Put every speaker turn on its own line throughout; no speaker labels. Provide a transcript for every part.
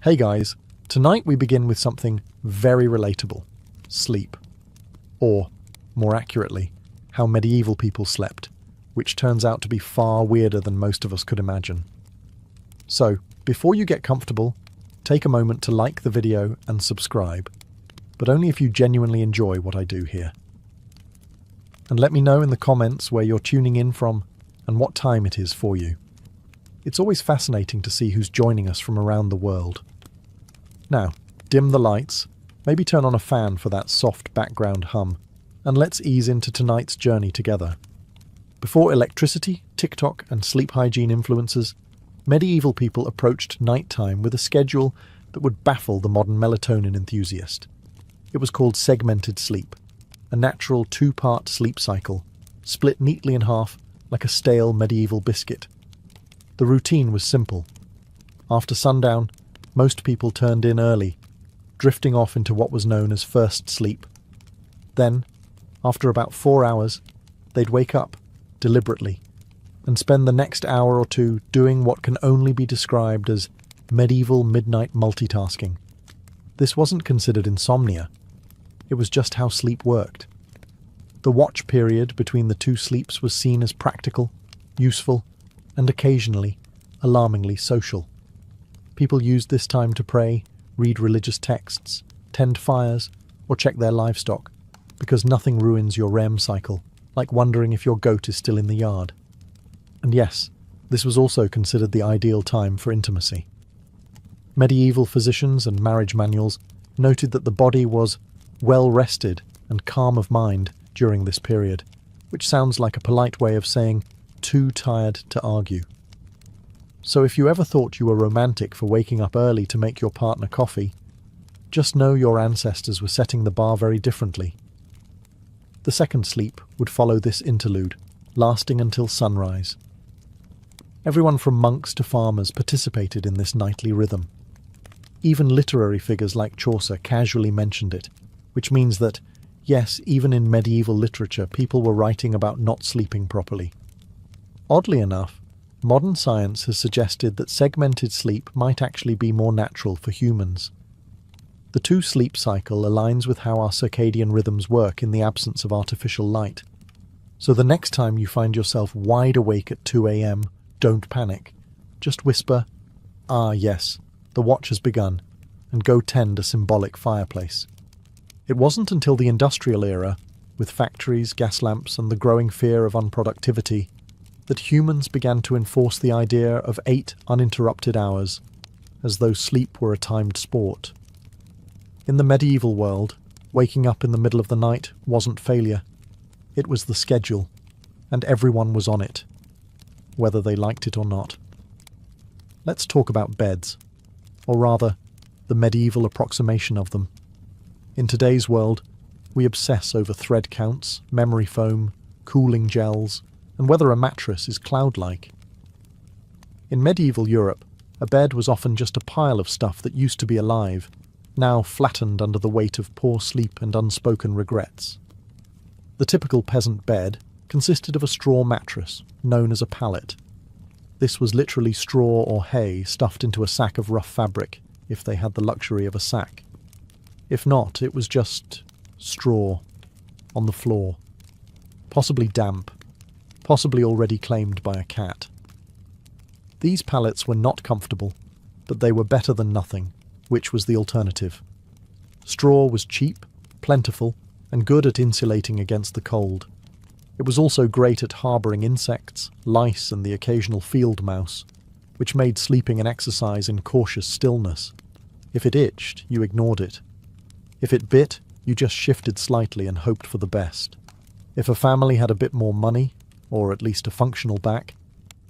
Hey guys, tonight we begin with something very relatable: sleep. Or, more accurately, how medieval people slept, which turns out to be far weirder than most of us could imagine. So, before you get comfortable, take a moment to like the video and subscribe, but only if you genuinely enjoy what I do here. And let me know in the comments where you're tuning in from and what time it is for you. It's always fascinating to see who's joining us from around the world. Now, dim the lights, maybe turn on a fan for that soft background hum, and let's ease into tonight's journey together. Before electricity, TikTok, and sleep hygiene influences, medieval people approached nighttime with a schedule that would baffle the modern melatonin enthusiast. It was called segmented sleep, a natural two-part sleep cycle, split neatly in half like a stale medieval biscuit. The routine was simple. After sundown, most people turned in early, drifting off into what was known as first sleep. Then, after about 4 hours, they'd wake up, deliberately, and spend the next hour or two doing what can only be described as medieval midnight multitasking. This wasn't considered insomnia. It was just how sleep worked. The watch period between the two sleeps was seen as practical, useful, and occasionally, alarmingly social. People used this time to pray, read religious texts, tend fires, or check their livestock, because nothing ruins your REM cycle, like wondering if your goat is still in the yard. And yes, this was also considered the ideal time for intimacy. Medieval physicians and marriage manuals noted that the body was well rested and calm of mind during this period, which sounds like a polite way of saying too tired to argue. So if you ever thought you were romantic for waking up early to make your partner coffee, just know your ancestors were setting the bar very differently. The second sleep would follow this interlude, lasting until sunrise. Everyone from monks to farmers participated in this nightly rhythm. Even literary figures like Chaucer casually mentioned it, which means that, yes, even in medieval literature, people were writing about not sleeping properly. Oddly enough, modern science has suggested that segmented sleep might actually be more natural for humans. The two-sleep cycle aligns with how our circadian rhythms work in the absence of artificial light. So the next time you find yourself wide awake at 2 a.m, don't panic. Just whisper, "Ah yes, the watch has begun," and go tend a symbolic fireplace. It wasn't until the industrial era, with factories, gas lamps, and the growing fear of unproductivity, that humans began to enforce the idea of 8 uninterrupted hours, as though sleep were a timed sport. In the medieval world, waking up in the middle of the night wasn't failure. It was the schedule, and everyone was on it, whether they liked it or not. Let's talk about beds, or rather, the medieval approximation of them. In today's world, we obsess over thread counts, memory foam, cooling gels, and whether a mattress is cloud-like. In medieval Europe, a bed was often just a pile of stuff that used to be alive, now flattened under the weight of poor sleep and unspoken regrets. The typical peasant bed consisted of a straw mattress, known as a pallet. This was literally straw or hay stuffed into a sack of rough fabric, if they had the luxury of a sack. If not, it was just straw on the floor, possibly damp, possibly already claimed by a cat. These pallets were not comfortable, but they were better than nothing, which was the alternative. Straw was cheap, plentiful, and good at insulating against the cold. It was also great at harbouring insects, lice, and the occasional field mouse, which made sleeping an exercise in cautious stillness. If it itched, you ignored it. If it bit, you just shifted slightly and hoped for the best. If a family had a bit more money, or at least a functional back,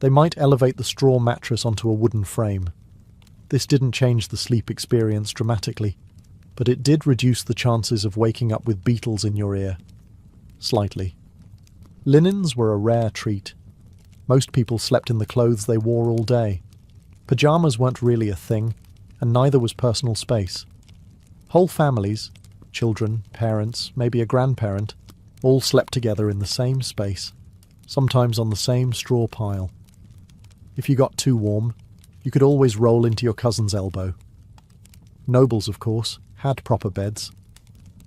they might elevate the straw mattress onto a wooden frame. This didn't change the sleep experience dramatically, but it did reduce the chances of waking up with beetles in your ear. Slightly. Linens were a rare treat. Most people slept in the clothes they wore all day. Pyjamas weren't really a thing, and neither was personal space. Whole families, children, parents, maybe a grandparent, all slept together in the same space, sometimes on the same straw pile. If you got too warm, you could always roll into your cousin's elbow. Nobles, of course, had proper beds.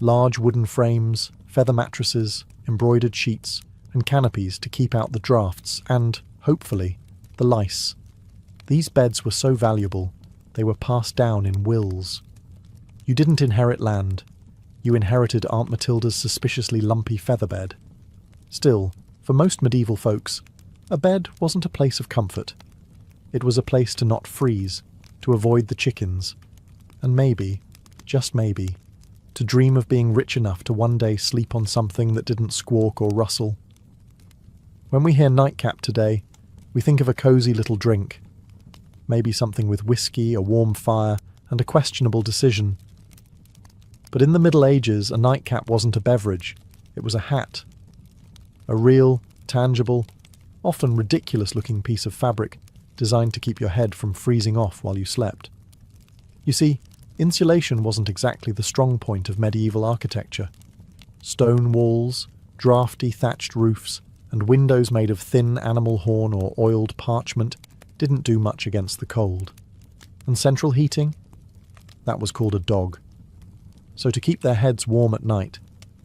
Large wooden frames, feather mattresses, embroidered sheets, and canopies to keep out the drafts and, hopefully, the lice. These beds were so valuable, they were passed down in wills. You didn't inherit land. You inherited Aunt Matilda's suspiciously lumpy feather bed. Still, for most medieval folks, a bed wasn't a place of comfort. It was a place to not freeze, to avoid the chickens, and maybe, just maybe, to dream of being rich enough to one day sleep on something that didn't squawk or rustle. When we hear nightcap today, we think of a cosy little drink. Maybe something with whiskey, a warm fire, and a questionable decision. But in the Middle Ages, a nightcap wasn't a beverage, it was a hat. A real, tangible, often ridiculous-looking piece of fabric designed to keep your head from freezing off while you slept. You see, insulation wasn't exactly the strong point of medieval architecture. Stone walls, draughty thatched roofs, and windows made of thin animal horn or oiled parchment didn't do much against the cold. And central heating? That was called a dog. So to keep their heads warm at night,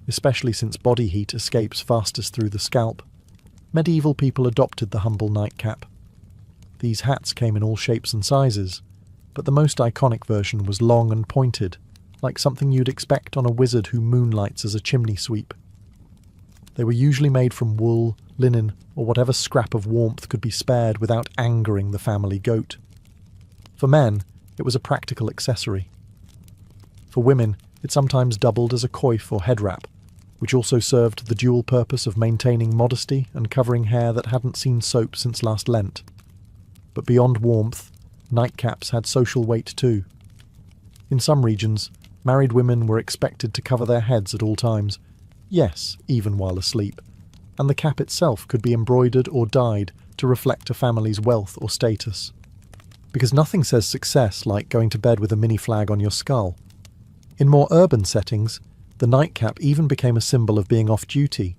especially since body heat escapes fastest through the scalp, medieval people adopted the humble nightcap. These hats came in all shapes and sizes, but the most iconic version was long and pointed, like something you'd expect on a wizard who moonlights as a chimney sweep. They were usually made from wool, linen, or whatever scrap of warmth could be spared without angering the family goat. For men, it was a practical accessory. For women, it sometimes doubled as a coif or head wrap, which also served the dual purpose of maintaining modesty and covering hair that hadn't seen soap since last Lent. But beyond warmth, nightcaps had social weight too. In some regions, married women were expected to cover their heads at all times, yes, even while asleep, and the cap itself could be embroidered or dyed to reflect a family's wealth or status. Because nothing says success like going to bed with a mini flag on your skull. In more urban settings, the nightcap even became a symbol of being off-duty.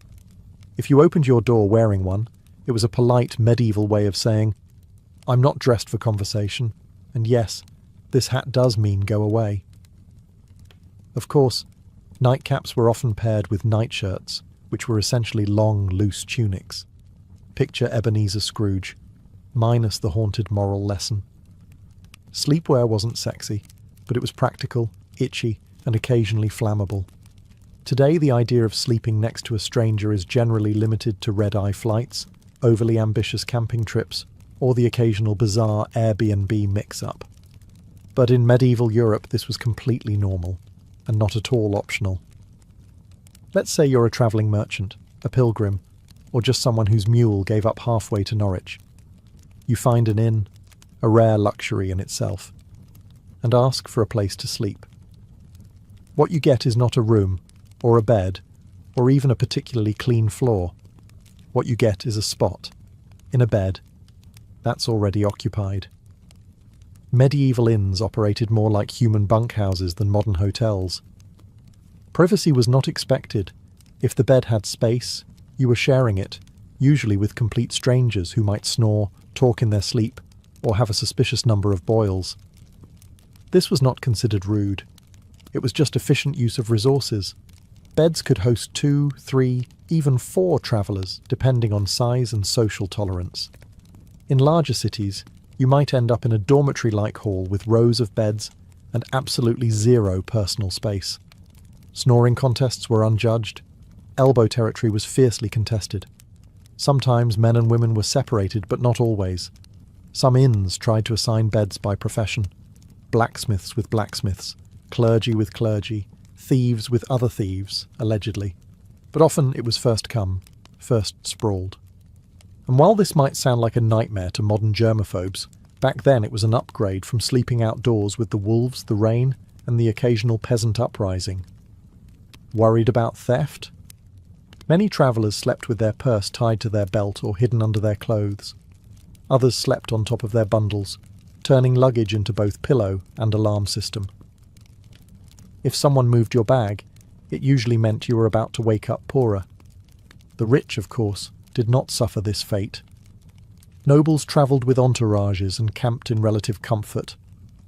If you opened your door wearing one, it was a polite medieval way of saying, "I'm not dressed for conversation, and yes, this hat does mean go away." Of course, nightcaps were often paired with nightshirts, which were essentially long, loose tunics. Picture Ebenezer Scrooge, minus the haunted moral lesson. Sleepwear wasn't sexy, but it was practical, itchy, and occasionally flammable. Today, the idea of sleeping next to a stranger is generally limited to red-eye flights, overly ambitious camping trips, or the occasional bizarre Airbnb mix-up. But in medieval Europe, this was completely normal, and not at all optional. Let's say you're a travelling merchant, a pilgrim, or just someone whose mule gave up halfway to Norwich. You find an inn, a rare luxury in itself, and ask for a place to sleep. What you get is not a room, or a bed, or even a particularly clean floor. What you get is a spot, in a bed, that's already occupied. Medieval inns operated more like human bunkhouses than modern hotels. Privacy was not expected. If the bed had space, you were sharing it, usually with complete strangers who might snore, talk in their sleep, or have a suspicious number of boils. This was not considered rude. It was just efficient use of resources. Beds could host 2, 3, even 4 travellers, depending on size and social tolerance. In larger cities, you might end up in a dormitory-like hall with rows of beds and absolutely zero personal space. Snoring contests were unjudged. Elbow territory was fiercely contested. Sometimes men and women were separated, but not always. Some inns tried to assign beds by profession. Blacksmiths with blacksmiths, clergy with clergy, thieves with other thieves, allegedly. But often it was first come, first sprawled. And while this might sound like a nightmare to modern germaphobes, back then it was an upgrade from sleeping outdoors with the wolves, the rain, and the occasional peasant uprising. Worried about theft? Many travellers slept with their purse tied to their belt or hidden under their clothes. Others slept on top of their bundles, turning luggage into both pillow and alarm system. If someone moved your bag, it usually meant you were about to wake up poorer. The rich, of course, did not suffer this fate. Nobles travelled with entourages and camped in relative comfort,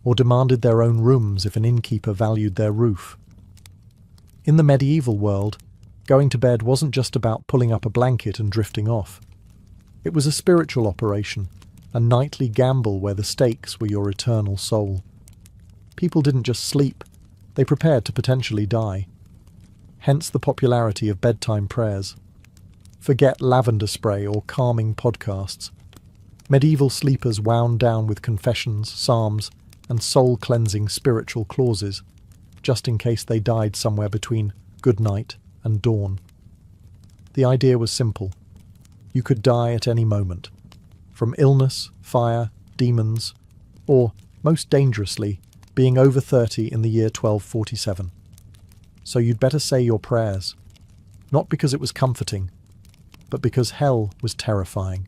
or demanded their own rooms if an innkeeper valued their roof. In the medieval world, going to bed wasn't just about pulling up a blanket and drifting off. It was a spiritual operation, a nightly gamble where the stakes were your eternal soul. People didn't just sleep, they prepared to potentially die. Hence the popularity of bedtime prayers. Forget lavender spray or calming podcasts. Medieval sleepers wound down with confessions, psalms, and soul-cleansing spiritual clauses, just in case they died somewhere between good night and dawn. The idea was simple. You could die at any moment, from illness, fire, demons, or, most dangerously, being over 30 in the year 1247. So you'd better say your prayers, not because it was comforting, but because hell was terrifying,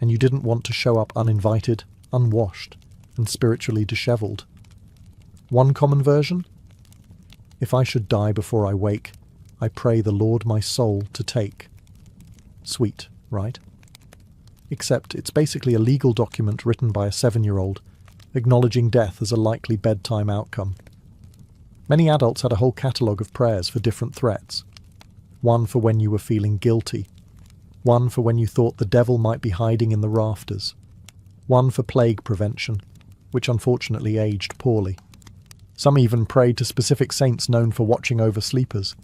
and you didn't want to show up uninvited, unwashed, and spiritually dishevelled. One common version? If I should die before I wake, I pray the Lord my soul to take. Sweet, right? Except it's basically a legal document written by a 7-year-old, acknowledging death as a likely bedtime outcome. Many adults had a whole catalogue of prayers for different threats. One for when you were feeling guilty. One for when you thought the devil might be hiding in the rafters. One for plague prevention, which unfortunately aged poorly. Some even prayed to specific saints known for watching over sleepers,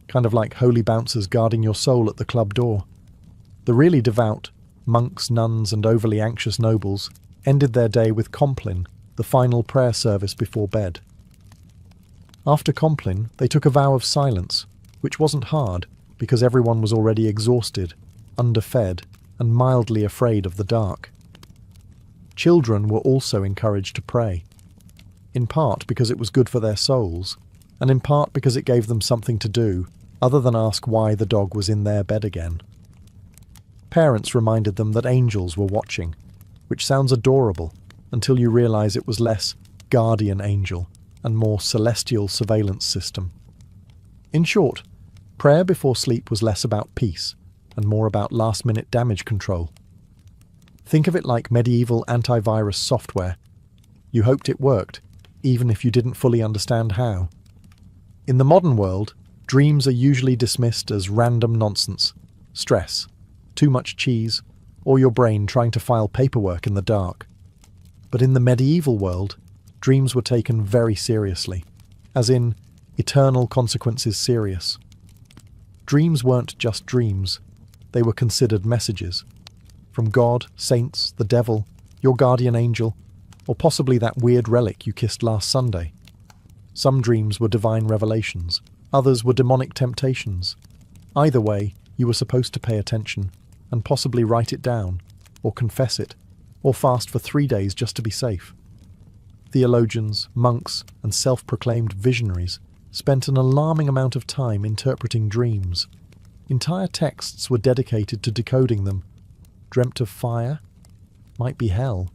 kind of like holy bouncers guarding your soul at the club door. The really devout, monks, nuns, and overly anxious nobles ended their day with Compline, the final prayer service before bed. After Compline, they took a vow of silence, which wasn't hard because everyone was already exhausted, underfed, and mildly afraid of the dark. Children were also encouraged to pray, in part because it was good for their souls, and in part because it gave them something to do other than ask why the dog was in their bed again. Parents reminded them that angels were watching, which sounds adorable until you realize it was less guardian angel and more celestial surveillance system. In short, prayer before sleep was less about peace and more about last-minute damage control. Think of it like medieval antivirus software. You hoped it worked, even if you didn't fully understand how. In the modern world, dreams are usually dismissed as random nonsense, stress, too much cheese, or your brain trying to file paperwork in the dark. But in the medieval world, dreams were taken very seriously, as in eternal consequences serious. Dreams weren't just dreams, they were considered messages. From God, saints, the devil, your guardian angel, or possibly that weird relic you kissed last Sunday. Some dreams were divine revelations, others were demonic temptations. Either way, you were supposed to pay attention and possibly write it down, or confess it, or fast for 3 days just to be safe. Theologians, monks, and self-proclaimed visionaries spent an alarming amount of time interpreting dreams. Entire texts were dedicated to decoding them. Dreamt of fire? Might be hell.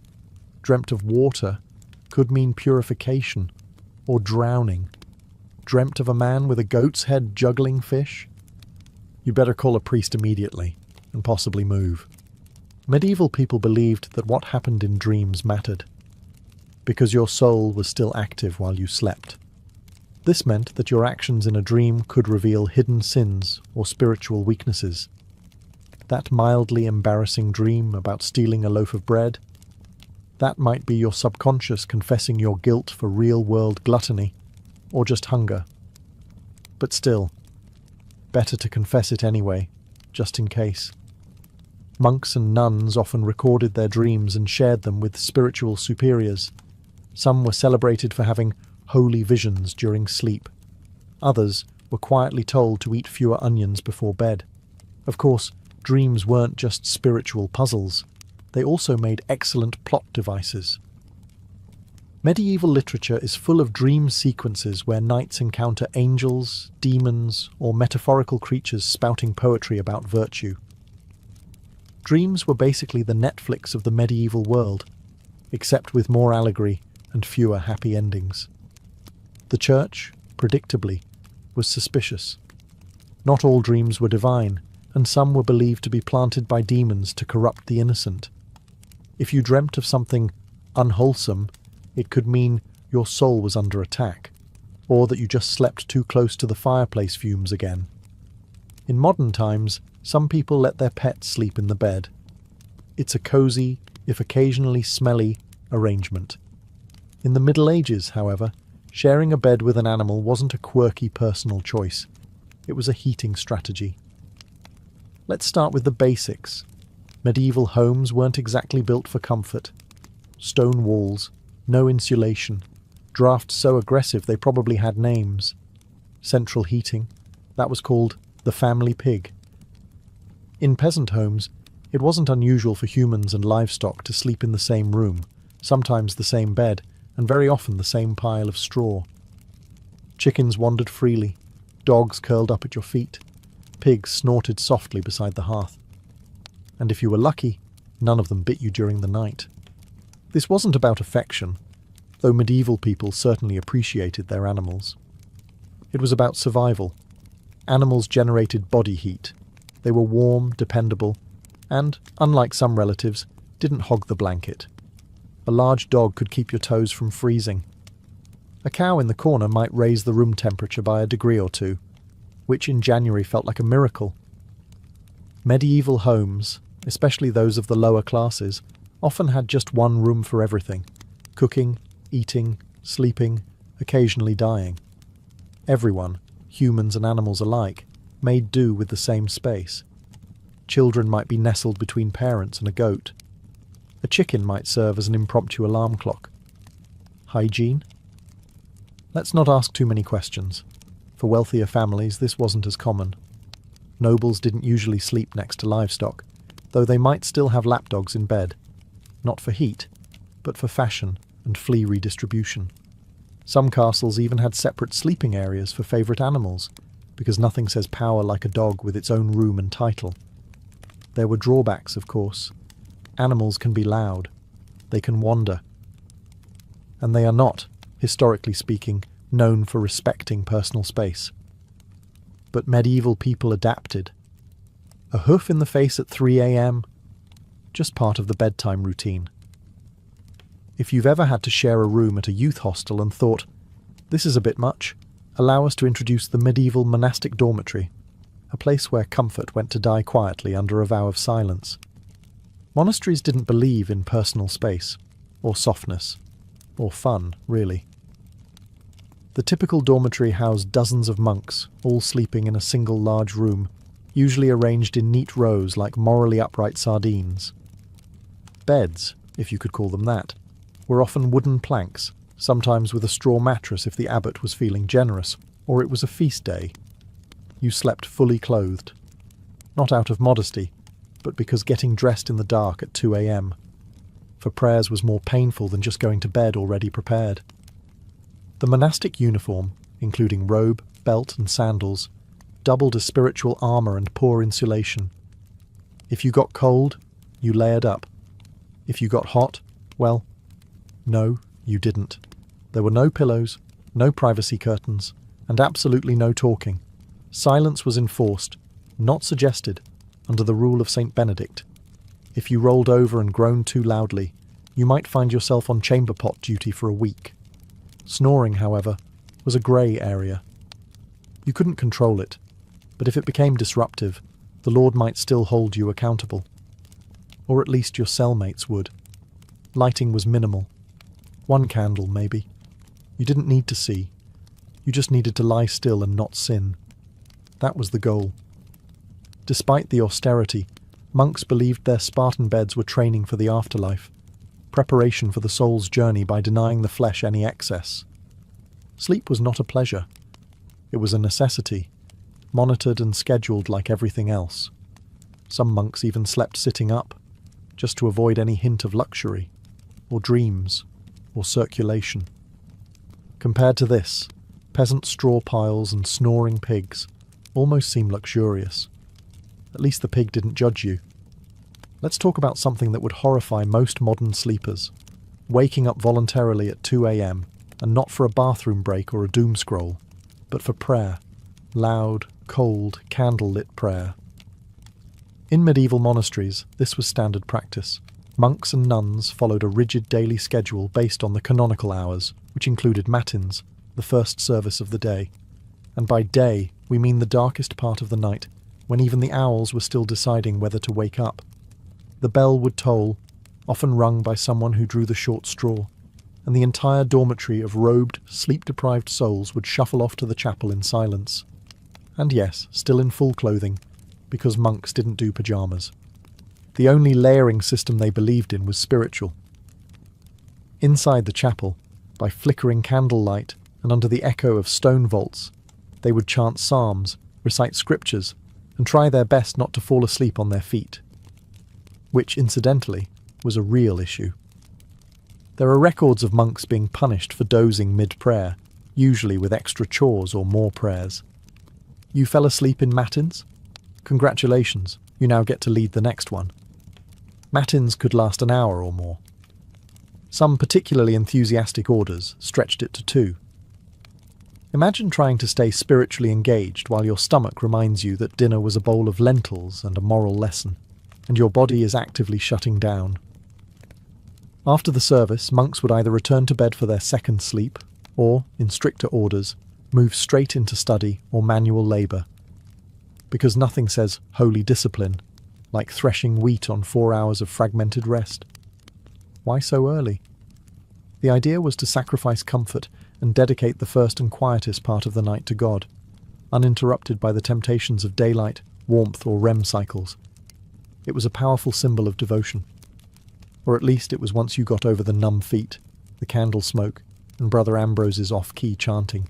Dreamt of water? Could mean purification, or drowning. Dreamt of a man with a goat's head juggling fish? You better call a priest immediately, and possibly move. Medieval people believed that what happened in dreams mattered, because your soul was still active while you slept. This meant that your actions in a dream could reveal hidden sins or spiritual weaknesses. That mildly embarrassing dream about stealing a loaf of bread, that might be your subconscious confessing your guilt for real-world gluttony, or just hunger. But still, better to confess it anyway, just in case. Monks and nuns often recorded their dreams and shared them with spiritual superiors. Some were celebrated for having holy visions during sleep. Others were quietly told to eat fewer onions before bed. Of course, dreams weren't just spiritual puzzles. They also made excellent plot devices. Medieval literature is full of dream sequences where knights encounter angels, demons, or metaphorical creatures spouting poetry about virtue. Dreams were basically the Netflix of the medieval world, except with more allegory and fewer happy endings. The church, predictably, was suspicious. Not all dreams were divine, and some were believed to be planted by demons to corrupt the innocent. If you dreamt of something unwholesome, it could mean your soul was under attack, or that you just slept too close to the fireplace fumes again. In modern times, some people let their pets sleep in the bed. It's a cosy, if occasionally smelly, arrangement. In the Middle Ages, however, sharing a bed with an animal wasn't a quirky personal choice. It was a heating strategy. Let's start with the basics. Medieval homes weren't exactly built for comfort. Stone walls, no insulation, drafts so aggressive they probably had names. Central heating, that was called the family pig. In peasant homes, it wasn't unusual for humans and livestock to sleep in the same room, sometimes the same bed, and very often the same pile of straw. Chickens wandered freely, dogs curled up at your feet, pigs snorted softly beside the hearth. And if you were lucky, none of them bit you during the night. This wasn't about affection, though medieval people certainly appreciated their animals. It was about survival. Animals generated body heat. They were warm, dependable, and, unlike some relatives, didn't hog the blanket. A large dog could keep your toes from freezing. A cow in the corner might raise the room temperature by a degree or two, which in January felt like a miracle. Medieval homes, especially those of the lower classes, often had just one room for everything: cooking, eating, sleeping, occasionally dying. Everyone, humans and animals alike, made do with the same space. Children might be nestled between parents and a goat. A chicken might serve as an impromptu alarm clock. Hygiene? Let's not ask too many questions. For wealthier families, this wasn't as common. Nobles didn't usually sleep next to livestock, though they might still have lapdogs in bed. Not for heat, but for fashion and flea redistribution. Some castles even had separate sleeping areas for favourite animals, because nothing says power like a dog with its own room and title. There were drawbacks, of course. Animals can be loud. They can wander. And they are not, historically speaking, known for respecting personal space. But medieval people adapted. A hoof in the face at 3 a.m? Just part of the bedtime routine. If you've ever had to share a room at a youth hostel and thought, this is a bit much, allow us to introduce the medieval monastic dormitory, a place where comfort went to die quietly under a vow of silence. Monasteries didn't believe in personal space, or softness, or fun, really. The typical dormitory housed dozens of monks, all sleeping in a single large room, usually arranged in neat rows like morally upright sardines. Beds, if you could call them that, were often wooden planks, sometimes with a straw mattress if the abbot was feeling generous, or it was a feast day. You slept fully clothed. Not out of modesty, but because getting dressed in the dark at 2 a.m. for prayers was more painful than just going to bed already prepared. The monastic uniform, including robe, belt and sandals, doubled as spiritual armour and poor insulation. If you got cold, you layered up. If you got hot, well, no, you didn't. There were no pillows, no privacy curtains, and absolutely no talking. Silence was enforced, not suggested, under the rule of St. Benedict. If you rolled over and groaned too loudly, you might find yourself on chamber pot duty for a week. Snoring, however, was a grey area. You couldn't control it, but if it became disruptive, the Lord might still hold you accountable. Or at least your cellmates would. Lighting was minimal. 1 candle, maybe. You didn't need to see. You just needed to lie still and not sin. That was the goal. Despite the austerity, monks believed their Spartan beds were training for the afterlife, preparation for the soul's journey by denying the flesh any excess. Sleep was not a pleasure. It was a necessity, monitored and scheduled like everything else. Some monks even slept sitting up, just to avoid any hint of luxury, or dreams, or circulation. Compared to this, peasant straw piles and snoring pigs almost seem luxurious. At least the pig didn't judge you. Let's talk about something that would horrify most modern sleepers: waking up voluntarily at 2 a.m, and not for a bathroom break or a doom scroll, but for prayer. Loud, cold, candle-lit prayer. In medieval monasteries, this was standard practice. Monks and nuns followed a rigid daily schedule based on the canonical hours, which included matins, the first service of the day. And by day, we mean the darkest part of the night, when even the owls were still deciding whether to wake up. The bell would toll, often rung by someone who drew the short straw, and the entire dormitory of robed, sleep-deprived souls would shuffle off to the chapel in silence. And yes, still in full clothing, because monks didn't do pyjamas. The only layering system they believed in was spiritual. Inside the chapel, by flickering candlelight and under the echo of stone vaults, they would chant psalms, recite scriptures, and try their best not to fall asleep on their feet. Which, incidentally, was a real issue. There are records of monks being punished for dozing mid-prayer, usually with extra chores or more prayers. You fell asleep in matins? Congratulations, you now get to lead the next one. Matins could last an hour or more. Some particularly enthusiastic orders stretched it to 2. Imagine trying to stay spiritually engaged while your stomach reminds you that dinner was a bowl of lentils and a moral lesson, and your body is actively shutting down. After the service, monks would either return to bed for their second sleep, or, in stricter orders, move straight into study or manual labour. Because nothing says holy discipline like threshing wheat on 4 hours of fragmented rest. Why so early? The idea was to sacrifice comfort and dedicate the first and quietest part of the night to God, uninterrupted by the temptations of daylight, warmth, or REM cycles. It was a powerful symbol of devotion. Or at least it was once you got over the numb feet, the candle smoke, and Brother Ambrose's off-key chanting.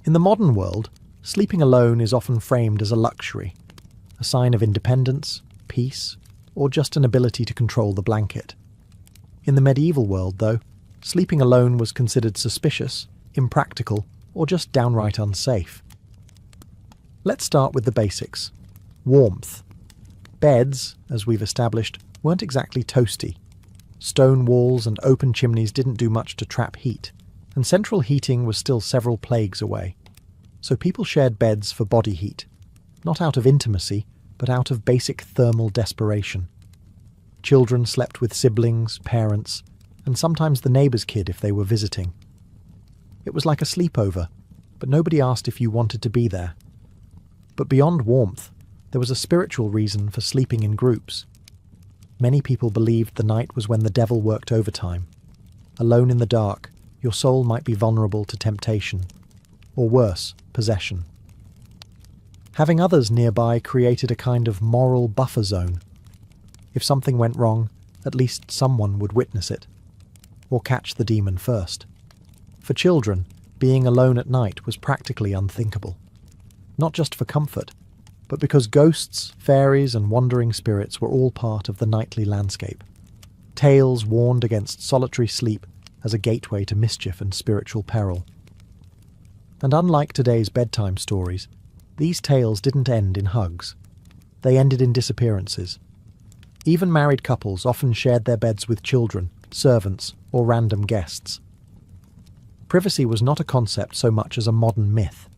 In the modern world, sleeping alone is often framed as a luxury, a sign of independence, peace, or just an ability to control the blanket. In the medieval world, though, sleeping alone was considered suspicious, impractical, or just downright unsafe. Let's start with the basics. Warmth. Beds, as we've established, weren't exactly toasty. Stone walls and open chimneys didn't do much to trap heat, and central heating was still several plagues away. So people shared beds for body heat, not out of intimacy, but out of basic thermal desperation. Children slept with siblings, parents, and sometimes the neighbour's kid if they were visiting. It was like a sleepover, but nobody asked if you wanted to be there. But beyond warmth, there was a spiritual reason for sleeping in groups. Many people believed the night was when the devil worked overtime. Alone in the dark, your soul might be vulnerable to temptation, or worse, possession. Having others nearby created a kind of moral buffer zone. If something went wrong, at least someone would witness it, or catch the demon first. For children, being alone at night was practically unthinkable. Not just for comfort, but because ghosts, fairies, and wandering spirits were all part of the nightly landscape. Tales warned against solitary sleep as a gateway to mischief and spiritual peril. And unlike today's bedtime stories, these tales didn't end in hugs. They ended in disappearances. Even married couples often shared their beds with children, servants, or random guests. Privacy was not a concept so much as a modern myth.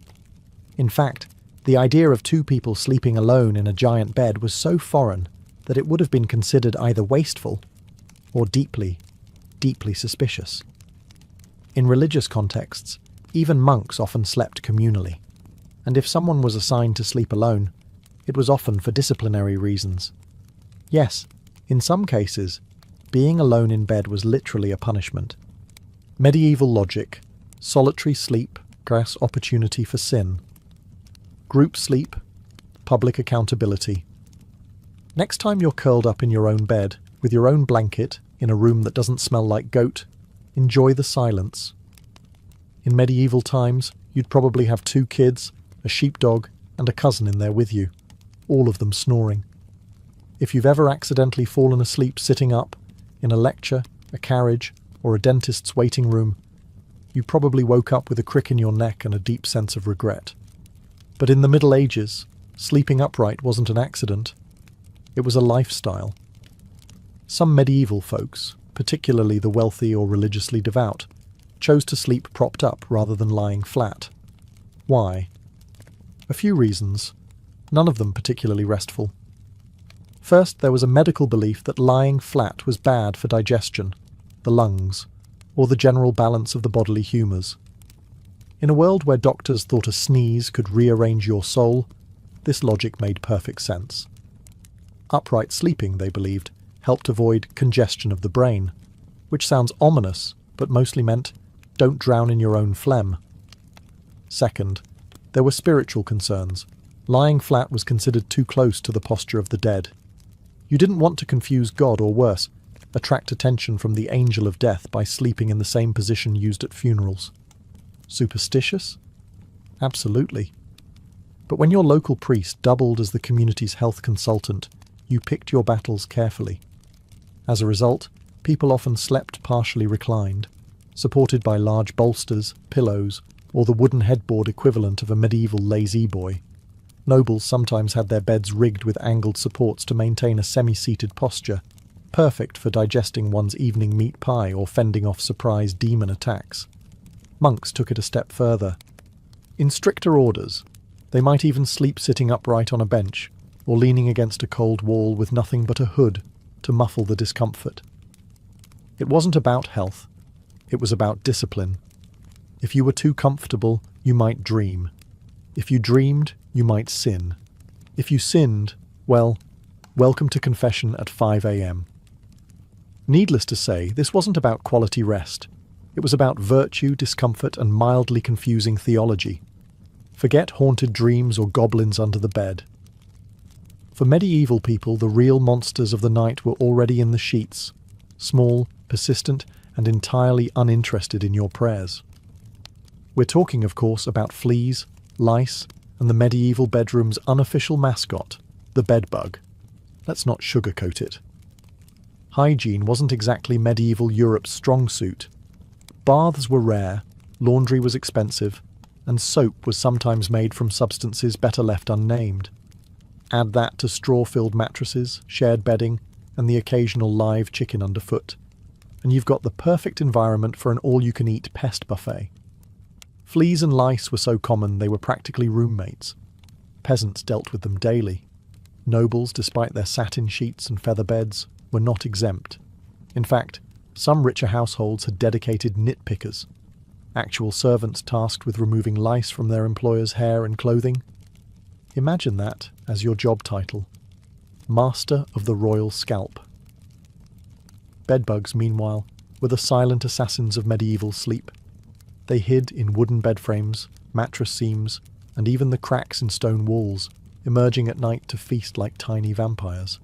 In fact, the idea of 2 people sleeping alone in a giant bed was so foreign that it would have been considered either wasteful or deeply, deeply suspicious. In religious contexts, even monks often slept communally, and if someone was assigned to sleep alone, it was often for disciplinary reasons. Yes, in some cases, being alone in bed was literally a punishment. Medieval logic, solitary sleep, grass opportunity for sin. Group sleep, public accountability. Next time you're curled up in your own bed, with your own blanket, in a room that doesn't smell like goat, enjoy the silence. In medieval times, you'd probably have 2 kids, a sheepdog, and a cousin in there with you, all of them snoring. If you've ever accidentally fallen asleep sitting up, in a lecture, a carriage, or a dentist's waiting room, you probably woke up with a crick in your neck and a deep sense of regret. But in the Middle Ages, sleeping upright wasn't an accident. It was a lifestyle. Some medieval folks, particularly the wealthy or religiously devout, chose to sleep propped up rather than lying flat. Why? A few reasons, none of them particularly restful. First, there was a medical belief that lying flat was bad for digestion, the lungs, or the general balance of the bodily humours. In a world where doctors thought a sneeze could rearrange your soul, this logic made perfect sense. Upright sleeping, they believed, helped avoid congestion of the brain, which sounds ominous, but mostly meant don't drown in your own phlegm. Second, there were spiritual concerns. Lying flat was considered too close to the posture of the dead. You didn't want to confuse God, or worse, attract attention from the angel of death by sleeping in the same position used at funerals. Superstitious? Absolutely. But when your local priest doubled as the community's health consultant, you picked your battles carefully. As a result, people often slept partially reclined, supported by large bolsters, pillows, or the wooden headboard equivalent of a medieval lazy boy. Nobles sometimes had their beds rigged with angled supports to maintain a semi-seated posture, perfect for digesting one's evening meat pie or fending off surprise demon attacks. Monks took it a step further. In stricter orders, they might even sleep sitting upright on a bench, or leaning against a cold wall with nothing but a hood to muffle the discomfort. It wasn't about health. It was about discipline. If you were too comfortable, you might dream. If you dreamed, you might sin. If you sinned, well, welcome to confession at 5 a.m. Needless to say, this wasn't about quality rest. It was about virtue, discomfort, and mildly confusing theology. Forget haunted dreams or goblins under the bed. For medieval people, the real monsters of the night were already in the sheets, small, persistent, and entirely uninterested in your prayers. We're talking, of course, about fleas, lice, and the medieval bedroom's unofficial mascot, the bedbug. Let's not sugarcoat it. Hygiene wasn't exactly medieval Europe's strong suit. Baths were rare, laundry was expensive, and soap was sometimes made from substances better left unnamed. Add that to straw-filled mattresses, shared bedding, and the occasional live chicken underfoot, and you've got the perfect environment for an all-you-can-eat pest buffet. Fleas and lice were so common they were practically roommates. Peasants dealt with them daily. Nobles, despite their satin sheets and feather beds, were not exempt. In fact, some richer households had dedicated nitpickers, actual servants tasked with removing lice from their employers' hair and clothing. Imagine that as your job title. Master of the Royal Scalp. Bedbugs, meanwhile, were the silent assassins of medieval sleep. They hid in wooden bed frames, mattress seams, and even the cracks in stone walls, emerging at night to feast like tiny vampires.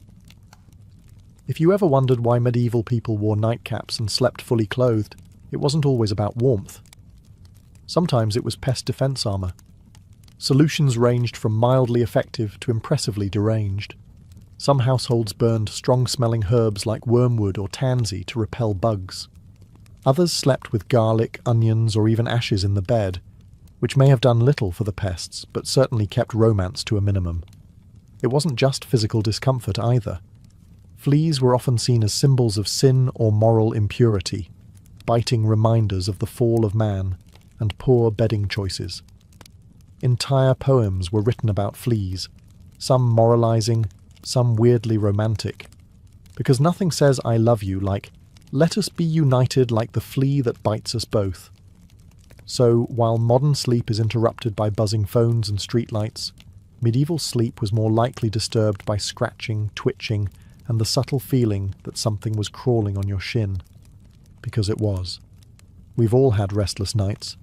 If you ever wondered why medieval people wore nightcaps and slept fully clothed, it wasn't always about warmth. Sometimes it was pest defense armor. Solutions ranged from mildly effective to impressively deranged. Some households burned strong-smelling herbs like wormwood or tansy to repel bugs. Others slept with garlic, onions, or even ashes in the bed, which may have done little for the pests, but certainly kept romance to a minimum. It wasn't just physical discomfort either. Fleas were often seen as symbols of sin or moral impurity, biting reminders of the fall of man and poor bedding choices. Entire poems were written about fleas, some moralizing, some weirdly romantic, because nothing says I love you like, let us be united like the flea that bites us both. So, while modern sleep is interrupted by buzzing phones and streetlights, medieval sleep was more likely disturbed by scratching, twitching, and the subtle feeling that something was crawling on your shin. Because it was. We've all had restless nights.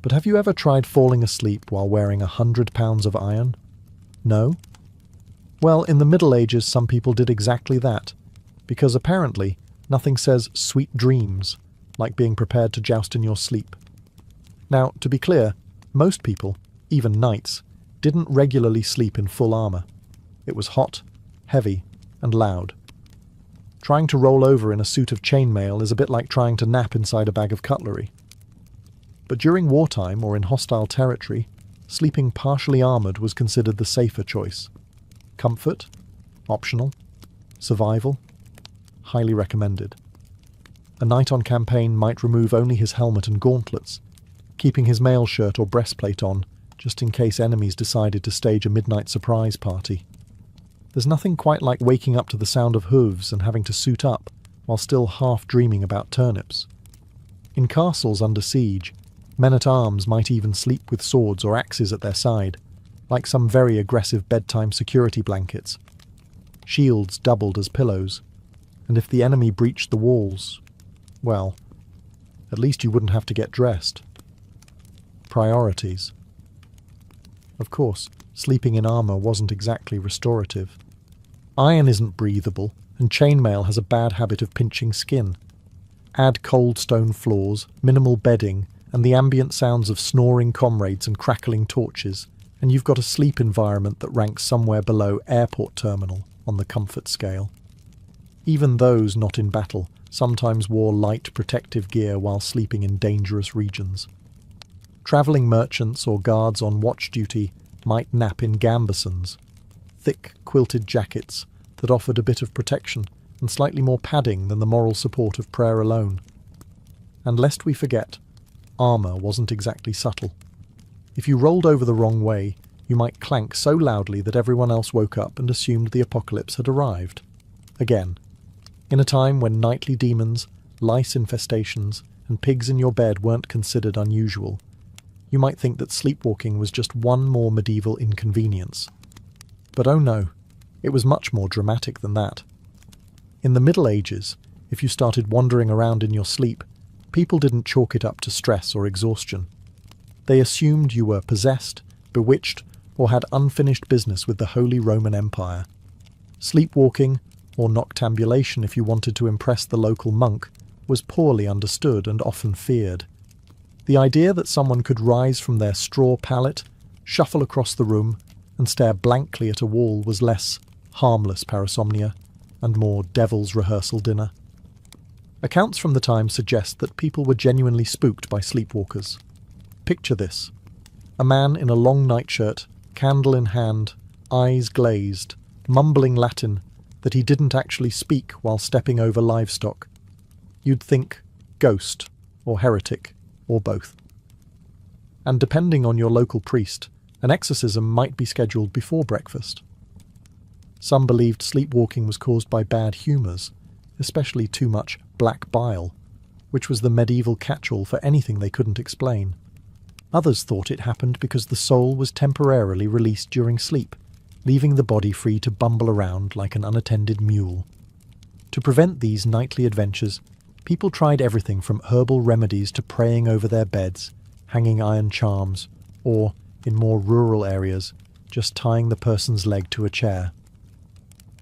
But have you ever tried falling asleep while wearing 100 pounds of iron? No? Well, in the Middle Ages some people did exactly that, because apparently nothing says sweet dreams like being prepared to joust in your sleep. Now, to be clear, most people, even knights, didn't regularly sleep in full armour. It was hot, heavy, and loud. Trying to roll over in a suit of chainmail is a bit like trying to nap inside a bag of cutlery. But during wartime or in hostile territory, sleeping partially armoured was considered the safer choice. Comfort? Optional. Survival? Highly recommended. A knight on campaign might remove only his helmet and gauntlets, keeping his mail shirt or breastplate on, just in case enemies decided to stage a midnight surprise party. There's nothing quite like waking up to the sound of hooves and having to suit up while still half dreaming about turnips. In castles under siege, men-at-arms might even sleep with swords or axes at their side, like some very aggressive bedtime security blankets. Shields doubled as pillows, and if the enemy breached the walls, well, at least you wouldn't have to get dressed. Priorities. Of course, sleeping in armour wasn't exactly restorative. Iron isn't breathable, and chainmail has a bad habit of pinching skin. Add cold stone floors, minimal bedding, and the ambient sounds of snoring comrades and crackling torches, and you've got a sleep environment that ranks somewhere below airport terminal on the comfort scale. Even those not in battle sometimes wore light protective gear while sleeping in dangerous regions. Travelling merchants or guards on watch duty might nap in gambesons, thick quilted jackets that offered a bit of protection and slightly more padding than the moral support of prayer alone. And lest we forget, armour wasn't exactly subtle. If you rolled over the wrong way, you might clank so loudly that everyone else woke up and assumed the apocalypse had arrived. Again, in a time when nightly demons, lice infestations, and pigs in your bed weren't considered unusual, you might think that sleepwalking was just one more medieval inconvenience. But oh no, it was much more dramatic than that. In the Middle Ages, if you started wandering around in your sleep, people didn't chalk it up to stress or exhaustion. They assumed you were possessed, bewitched, or had unfinished business with the Holy Roman Empire. Sleepwalking, or noctambulation if you wanted to impress the local monk, was poorly understood and often feared. The idea that someone could rise from their straw pallet, shuffle across the room, and stare blankly at a wall was less harmless parasomnia and more devil's rehearsal dinner. Accounts from the time suggest that people were genuinely spooked by sleepwalkers. Picture this: a man in a long nightshirt, candle in hand, eyes glazed, mumbling Latin that he didn't actually speak while stepping over livestock. You'd think ghost, or heretic, or both. And depending on your local priest, an exorcism might be scheduled before breakfast. Some believed sleepwalking was caused by bad humours, especially too much black bile, which was the medieval catch-all for anything they couldn't explain. Others thought it happened because the soul was temporarily released during sleep, leaving the body free to bumble around like an unattended mule. To prevent these nightly adventures, people tried everything from herbal remedies to praying over their beds, hanging iron charms, or, in more rural areas, just tying the person's leg to a chair.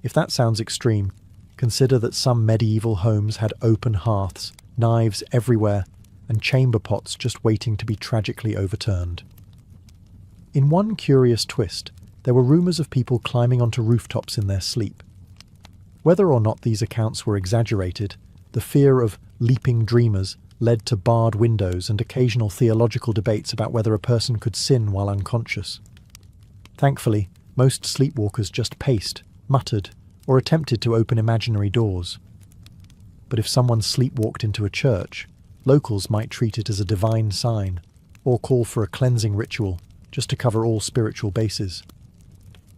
If that sounds extreme, consider that some medieval homes had open hearths, knives everywhere, and chamber pots just waiting to be tragically overturned. In one curious twist, there were rumours of people climbing onto rooftops in their sleep. Whether or not these accounts were exaggerated, the fear of leaping dreamers led to barred windows and occasional theological debates about whether a person could sin while unconscious. Thankfully, most sleepwalkers just paced, muttered, or attempted to open imaginary doors. But if someone sleepwalked into a church, locals might treat it as a divine sign, or call for a cleansing ritual, just to cover all spiritual bases.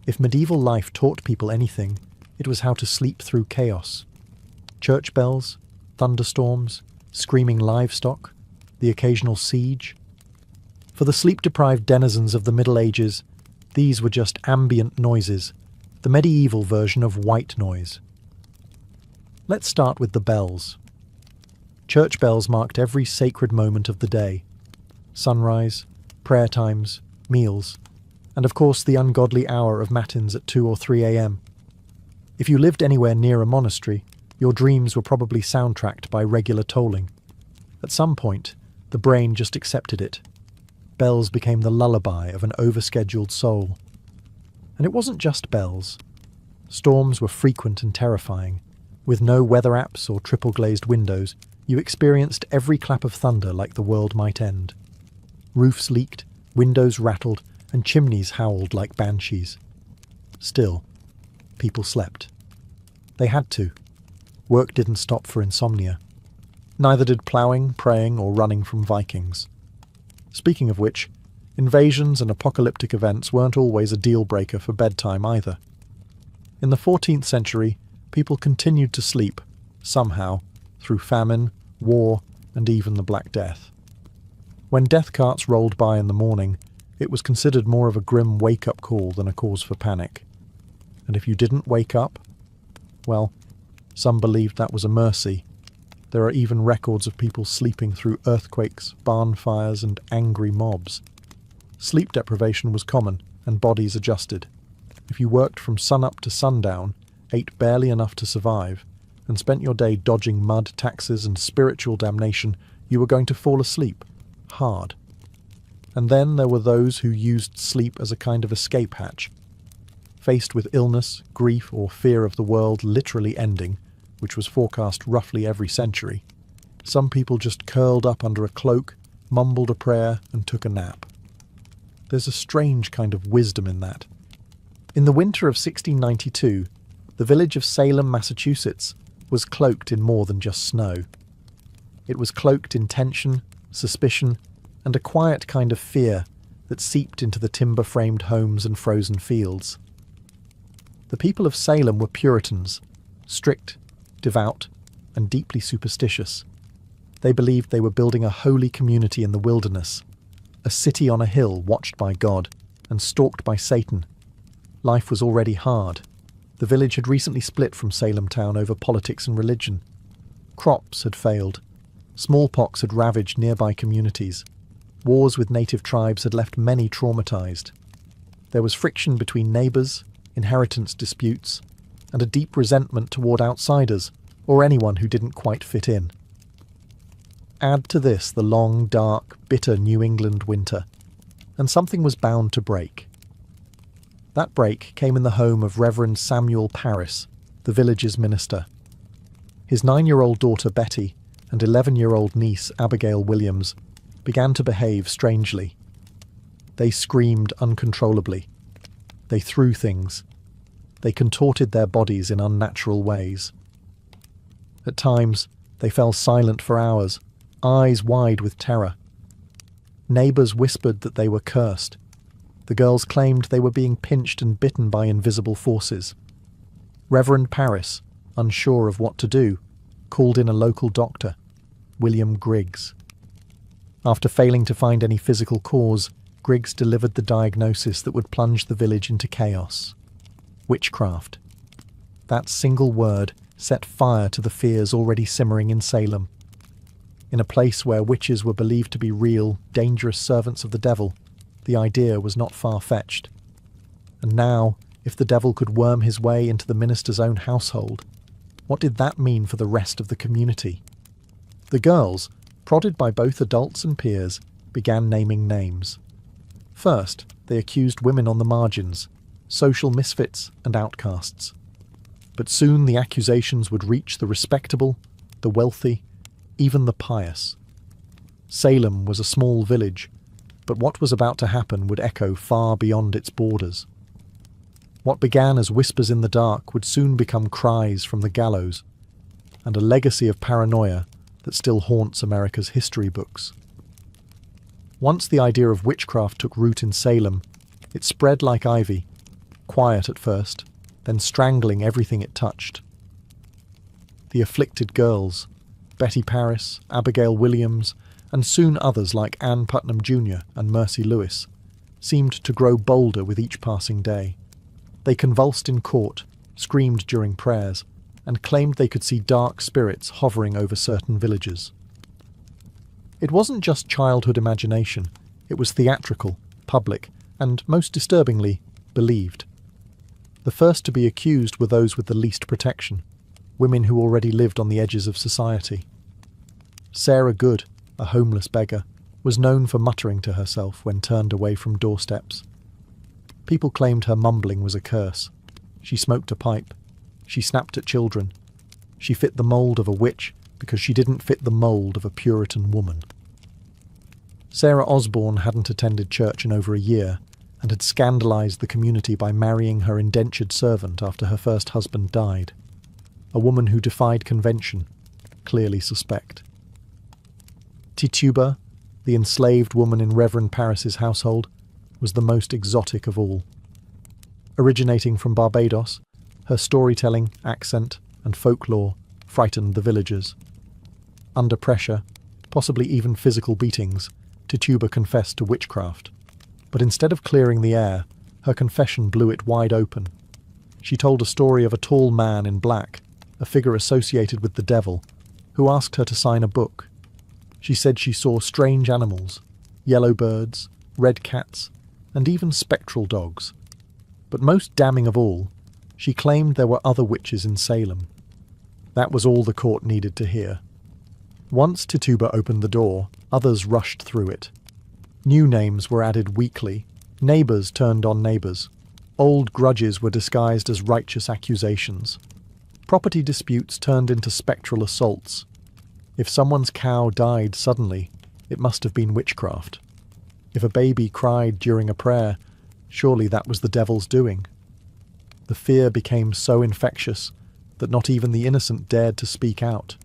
If medieval life taught people anything, it was how to sleep through chaos. Church bells, thunderstorms, screaming livestock, the occasional siege. For the sleep-deprived denizens of the Middle Ages, these were just ambient noises, the medieval version of white noise. Let's start with the bells. Church bells marked every sacred moment of the day: sunrise, prayer times, meals, and of course the ungodly hour of matins at 2 or 3 a.m. If you lived anywhere near a monastery, your dreams were probably soundtracked by regular tolling. At some point, the brain just accepted it. Bells became the lullaby of an overscheduled soul. And it wasn't just bells. Storms were frequent and terrifying. With no weather apps or triple-glazed windows, you experienced every clap of thunder like the world might end. Roofs leaked, windows rattled, and chimneys howled like banshees. Still, people slept. They had to. Work didn't stop for insomnia. Neither did ploughing, praying, or running from Vikings. Speaking of which, invasions and apocalyptic events weren't always a deal-breaker for bedtime either. In the 14th century, people continued to sleep, somehow, through famine, war, and even the Black Death. When death carts rolled by in the morning, it was considered more of a grim wake-up call than a cause for panic. And if you didn't wake up, well, some believed that was a mercy. There are even records of people sleeping through earthquakes, barn fires, and angry mobs. Sleep deprivation was common, and bodies adjusted. If you worked from sunup to sundown, ate barely enough to survive, and spent your day dodging mud, taxes, and spiritual damnation, you were going to fall asleep. Hard. And then there were those who used sleep as a kind of escape hatch. Faced with illness, grief, or fear of the world literally ending, which was forecast roughly every century, some people just curled up under a cloak, mumbled a prayer, and took a nap. There's a strange kind of wisdom in that. In the winter of 1692, the village of Salem, Massachusetts, was cloaked in more than just snow. It was cloaked in tension, suspicion, and a quiet kind of fear that seeped into the timber-framed homes and frozen fields. The people of Salem were Puritans, strict, devout, and deeply superstitious. They believed they were building a holy community in the wilderness, a city on a hill watched by God and stalked by Satan. Life was already hard. The village had recently split from Salem town over politics and religion. Crops had failed. Smallpox had ravaged nearby communities. Wars with native tribes had left many traumatized. There was friction between neighbors, inheritance disputes, and a deep resentment toward outsiders or anyone who didn't quite fit in. Add to this the long, dark, bitter New England winter, and something was bound to break. That break came in the home of Reverend Samuel Parris, the village's minister. His 9-year-old daughter Betty and 11-year-old niece Abigail Williams began to behave strangely. They screamed uncontrollably. They threw things. They contorted their bodies in unnatural ways. At times, they fell silent for hours, eyes wide with terror. Neighbours whispered that they were cursed. The girls claimed they were being pinched and bitten by invisible forces. Reverend Parris, unsure of what to do, called in a local doctor, William Griggs. After failing to find any physical cause, Griggs delivered the diagnosis that would plunge the village into chaos. Witchcraft. That single word set fire to the fears already simmering in Salem. In a place where witches were believed to be real, dangerous servants of the devil, the idea was not far-fetched. And now, if the devil could worm his way into the minister's own household, what did that mean for the rest of the community? The girls, prodded by both adults and peers, began naming names. First, they accused women on the margins, social misfits and outcasts. But soon the accusations would reach the respectable, the wealthy, even the pious. Salem was a small village, but what was about to happen would echo far beyond its borders. What began as whispers in the dark would soon become cries from the gallows, and a legacy of paranoia that still haunts America's history books. Once the idea of witchcraft took root in Salem, it spread like ivy, quiet at first, then strangling everything it touched. The afflicted girls, Betty Parris, Abigail Williams, and soon others like Ann Putnam Jr. and Mercy Lewis, seemed to grow bolder with each passing day. They convulsed in court, screamed during prayers, and claimed they could see dark spirits hovering over certain villages. It wasn't just childhood imagination, it was theatrical, public, and, most disturbingly, believed. The first to be accused were those with the least protection, women who already lived on the edges of society. Sarah Good, a homeless beggar, was known for muttering to herself when turned away from doorsteps. People claimed her mumbling was a curse. She smoked a pipe. She snapped at children. She fit the mould of a witch because she didn't fit the mould of a Puritan woman. Sarah Osborne hadn't attended church in over a year and had scandalised the community by marrying her indentured servant after her first husband died. A woman who defied convention, clearly suspect. Tituba, the enslaved woman in Reverend Parris's household, was the most exotic of all. Originating from Barbados, Her storytelling, accent, and folklore frightened the villagers. Under pressure, possibly even physical beatings, Tituba confessed to witchcraft. But instead of clearing the air, her confession blew it wide open. She told a story of a tall man in black, a figure associated with the devil, who asked her to sign a book. She said she saw strange animals, yellow birds, red cats, and even spectral dogs. But most damning of all, she claimed there were other witches in Salem. That was all the court needed to hear. Once Tituba opened the door, others rushed through it. New names were added weekly. Neighbors turned on neighbors. Old grudges were disguised as righteous accusations. Property disputes turned into spectral assaults. If someone's cow died suddenly, it must have been witchcraft. If a baby cried during a prayer, surely that was the devil's doing. The fear became so infectious that not even the innocent dared to speak out.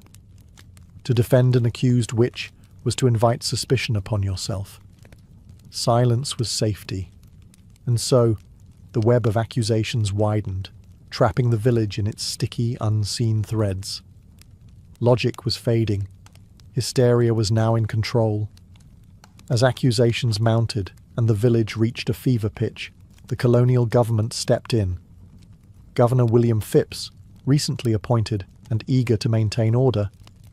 To defend an accused witch was to invite suspicion upon yourself. Silence was safety. And so, the web of accusations widened, trapping the village in its sticky, unseen threads. Logic was fading. Hysteria was now in control. As accusations mounted and the village reached a fever pitch, the colonial government stepped in. Governor William Phipps, recently appointed and eager to maintain order,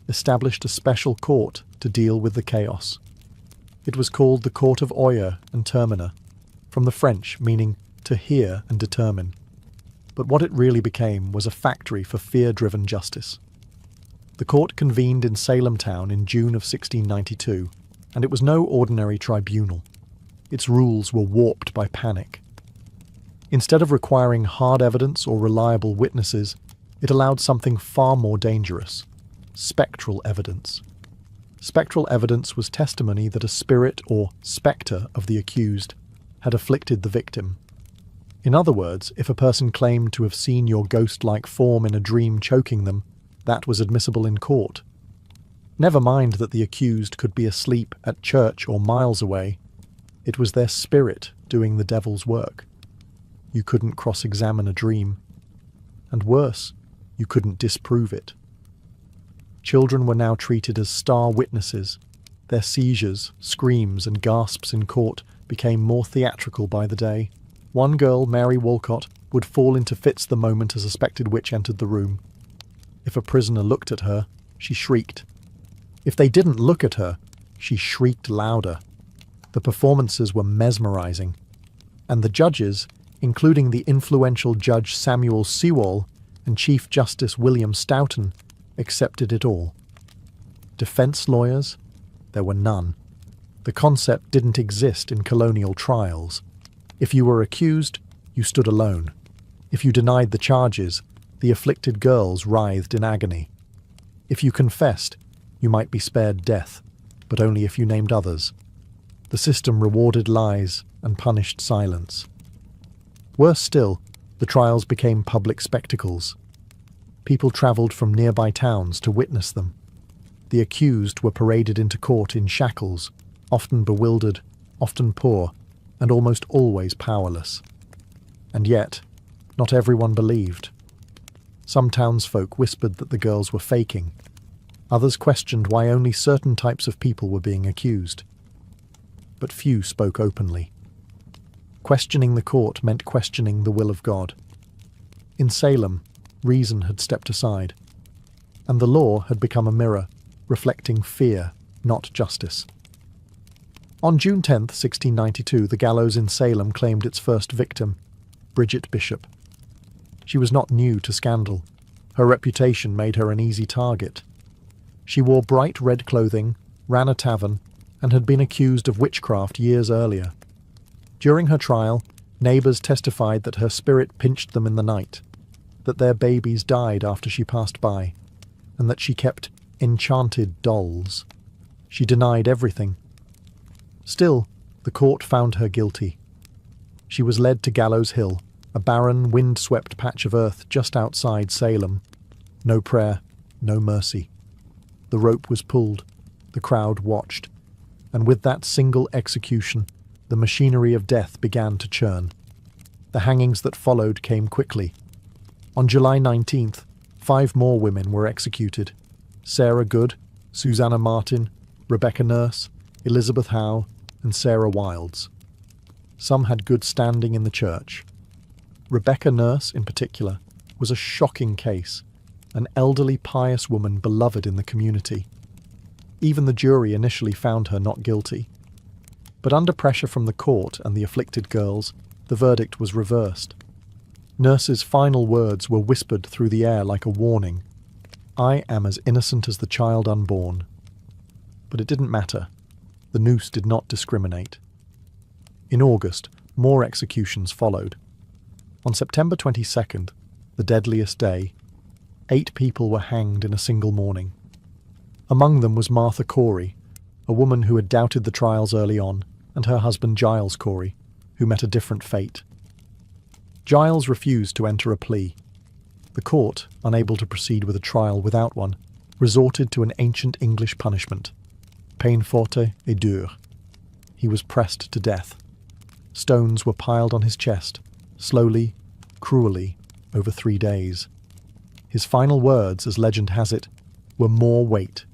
established a special court to deal with the chaos. It was called the Court of Oyer and Terminer, from the French meaning to hear and determine. But what it really became was a factory for fear-driven justice. The court convened in Salem town in June of 1692, and it was no ordinary tribunal. Its rules were warped by panic. Instead of requiring hard evidence or reliable witnesses, it allowed something far more dangerous: spectral evidence. Spectral evidence was testimony that a spirit or spectre of the accused had afflicted the victim. In other words, if a person claimed to have seen your ghost-like form in a dream choking them, that was admissible in court. Never mind that the accused could be asleep at church or miles away. It was their spirit doing the devil's work. You couldn't cross-examine a dream. And worse, you couldn't disprove it. Children were now treated as star witnesses. Their seizures, screams, and gasps in court became more theatrical by the day. One girl, Mary Walcott, would fall into fits the moment a suspected witch entered the room. If a prisoner looked at her, she shrieked. If they didn't look at her, she shrieked louder. The performances were mesmerizing, and the judges, including the influential Judge Samuel Sewall and Chief Justice William Stoughton, accepted it all. Defense lawyers? There were none. The concept didn't exist in colonial trials. If you were accused, you stood alone. If you denied the charges, the afflicted girls writhed in agony. If you confessed, you might be spared death, but only if you named others. The system rewarded lies and punished silence. Worse still, the trials became public spectacles. People travelled from nearby towns to witness them. The accused were paraded into court in shackles, often bewildered, often poor, and almost always powerless. And yet, not everyone believed. Some townsfolk whispered that the girls were faking. Others questioned why only certain types of people were being accused. But few spoke openly. Questioning the court meant questioning the will of God. In Salem, reason had stepped aside, and the law had become a mirror, reflecting fear, not justice. On June 10, 1692, the gallows in Salem claimed its first victim, Bridget Bishop. She was not new to scandal. Her reputation made her an easy target. She wore bright red clothing, ran a tavern, and had been accused of witchcraft years earlier. During her trial, neighbours testified that her spirit pinched them in the night, that their babies died after she passed by, and that she kept enchanted dolls. She denied everything. Still, the court found her guilty. She was led to Gallows Hill, a barren, wind-swept patch of earth just outside Salem. No prayer, no mercy. The rope was pulled, the crowd watched, and with that single execution, the machinery of death began to churn. The hangings that followed came quickly. On July 19th, 5 more women were executed: Sarah Good, Susanna Martin, Rebecca Nurse, Elizabeth Howe, and Sarah Wilds. Some had good standing in the church. Rebecca Nurse, in particular, was a shocking case, an elderly, pious woman beloved in the community. Even the jury initially found her not guilty. But under pressure from the court and the afflicted girls, the verdict was reversed. Nurse's final words were whispered through the air like a warning: "I am as innocent as the child unborn." But it didn't matter. The noose did not discriminate. In August, more executions followed. On September 22nd, the deadliest day, 8 people were hanged in a single morning. Among them was Martha Corey, a woman who had doubted the trials early on, and her husband Giles Corey, who met a different fate. Giles refused to enter a plea. The court, unable to proceed with a trial without one, resorted to an ancient English punishment: peine forte et dure. He was pressed to death. Stones were piled on his chest, slowly, cruelly, over 3 days. His final words, as legend has it, were "more weight."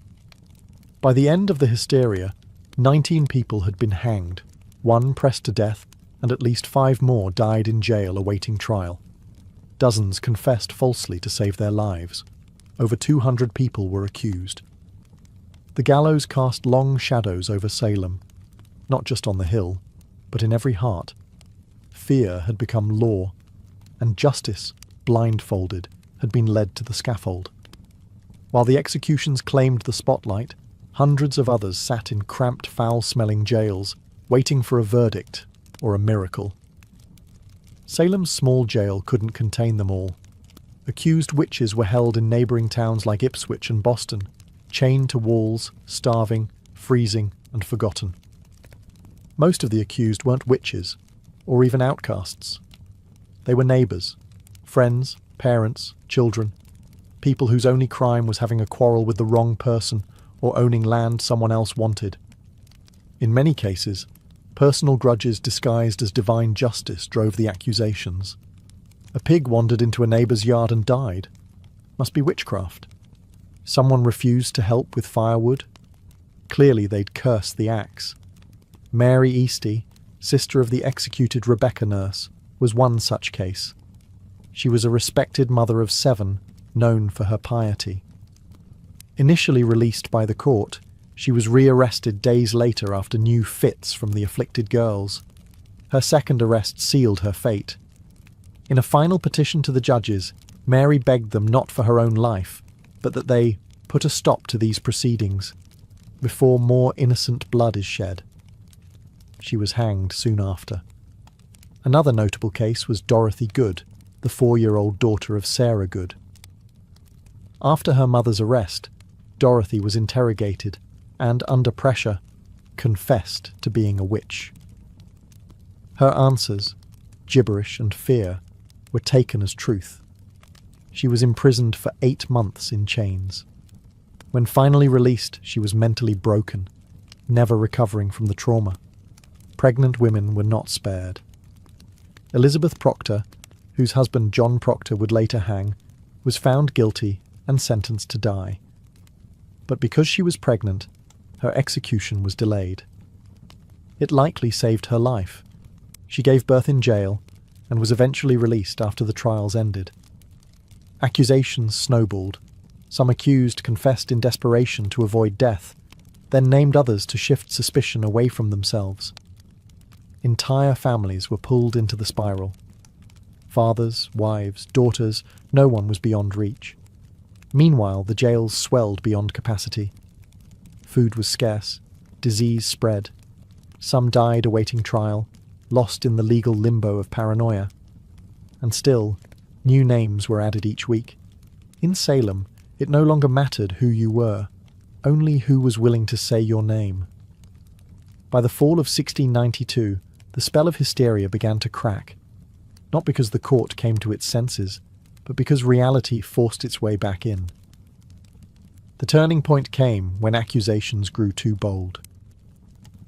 By the end of the hysteria, 19 people had been hanged, 1 pressed to death, and at least 5 more died in jail awaiting trial. Dozens confessed falsely to save their lives. Over 200 people were accused. The gallows cast long shadows over Salem, not just on the hill, but in every heart. Fear had become law, and justice, blindfolded, had been led to the scaffold. While the executions claimed the spotlight, hundreds of others sat in cramped, foul-smelling jails, waiting for a verdict or a miracle. Salem's small jail couldn't contain them all. Accused witches were held in neighbouring towns like Ipswich and Boston, chained to walls, starving, freezing, and forgotten. Most of the accused weren't witches, or even outcasts. They were neighbours, friends, parents, children, people whose only crime was having a quarrel with the wrong person or owning land someone else wanted. In many cases, personal grudges disguised as divine justice drove the accusations. A pig wandered into a neighbour's yard and died. Must be witchcraft. Someone refused to help with firewood. Clearly they'd cursed the axe. Mary Easty, sister of the executed Rebecca Nurse, was one such case. She was a respected mother of 7, known for her piety. Initially released by the court, she was rearrested days later after new fits from the afflicted girls. Her second arrest sealed her fate. In a final petition to the judges, Mary begged them not for her own life, but that they put a stop to these proceedings, before more innocent blood is shed. She was hanged soon after. Another notable case was Dorothy Good, the 4-year-old daughter of Sarah Good. After her mother's arrest, Dorothy was interrogated and, under pressure, confessed to being a witch. Her answers, gibberish and fear, were taken as truth. She was imprisoned for 8 months in chains. When finally released, she was mentally broken, never recovering from the trauma. Pregnant women were not spared. Elizabeth Proctor, whose husband John Proctor would later hang, was found guilty and sentenced to die. But because she was pregnant, her execution was delayed. It likely saved her life. She gave birth in jail and was eventually released after the trials ended. Accusations snowballed. Some accused confessed in desperation to avoid death, then named others to shift suspicion away from themselves. Entire families were pulled into the spiral. Fathers, wives, daughters, no one was beyond reach. Meanwhile, the jails swelled beyond capacity. Food was scarce, disease spread. Some died awaiting trial, lost in the legal limbo of paranoia. And still, new names were added each week. In Salem, it no longer mattered who you were, only who was willing to say your name. By the fall of 1692, the spell of hysteria began to crack, not because the court came to its senses, but because reality forced its way back in. The turning point came when accusations grew too bold.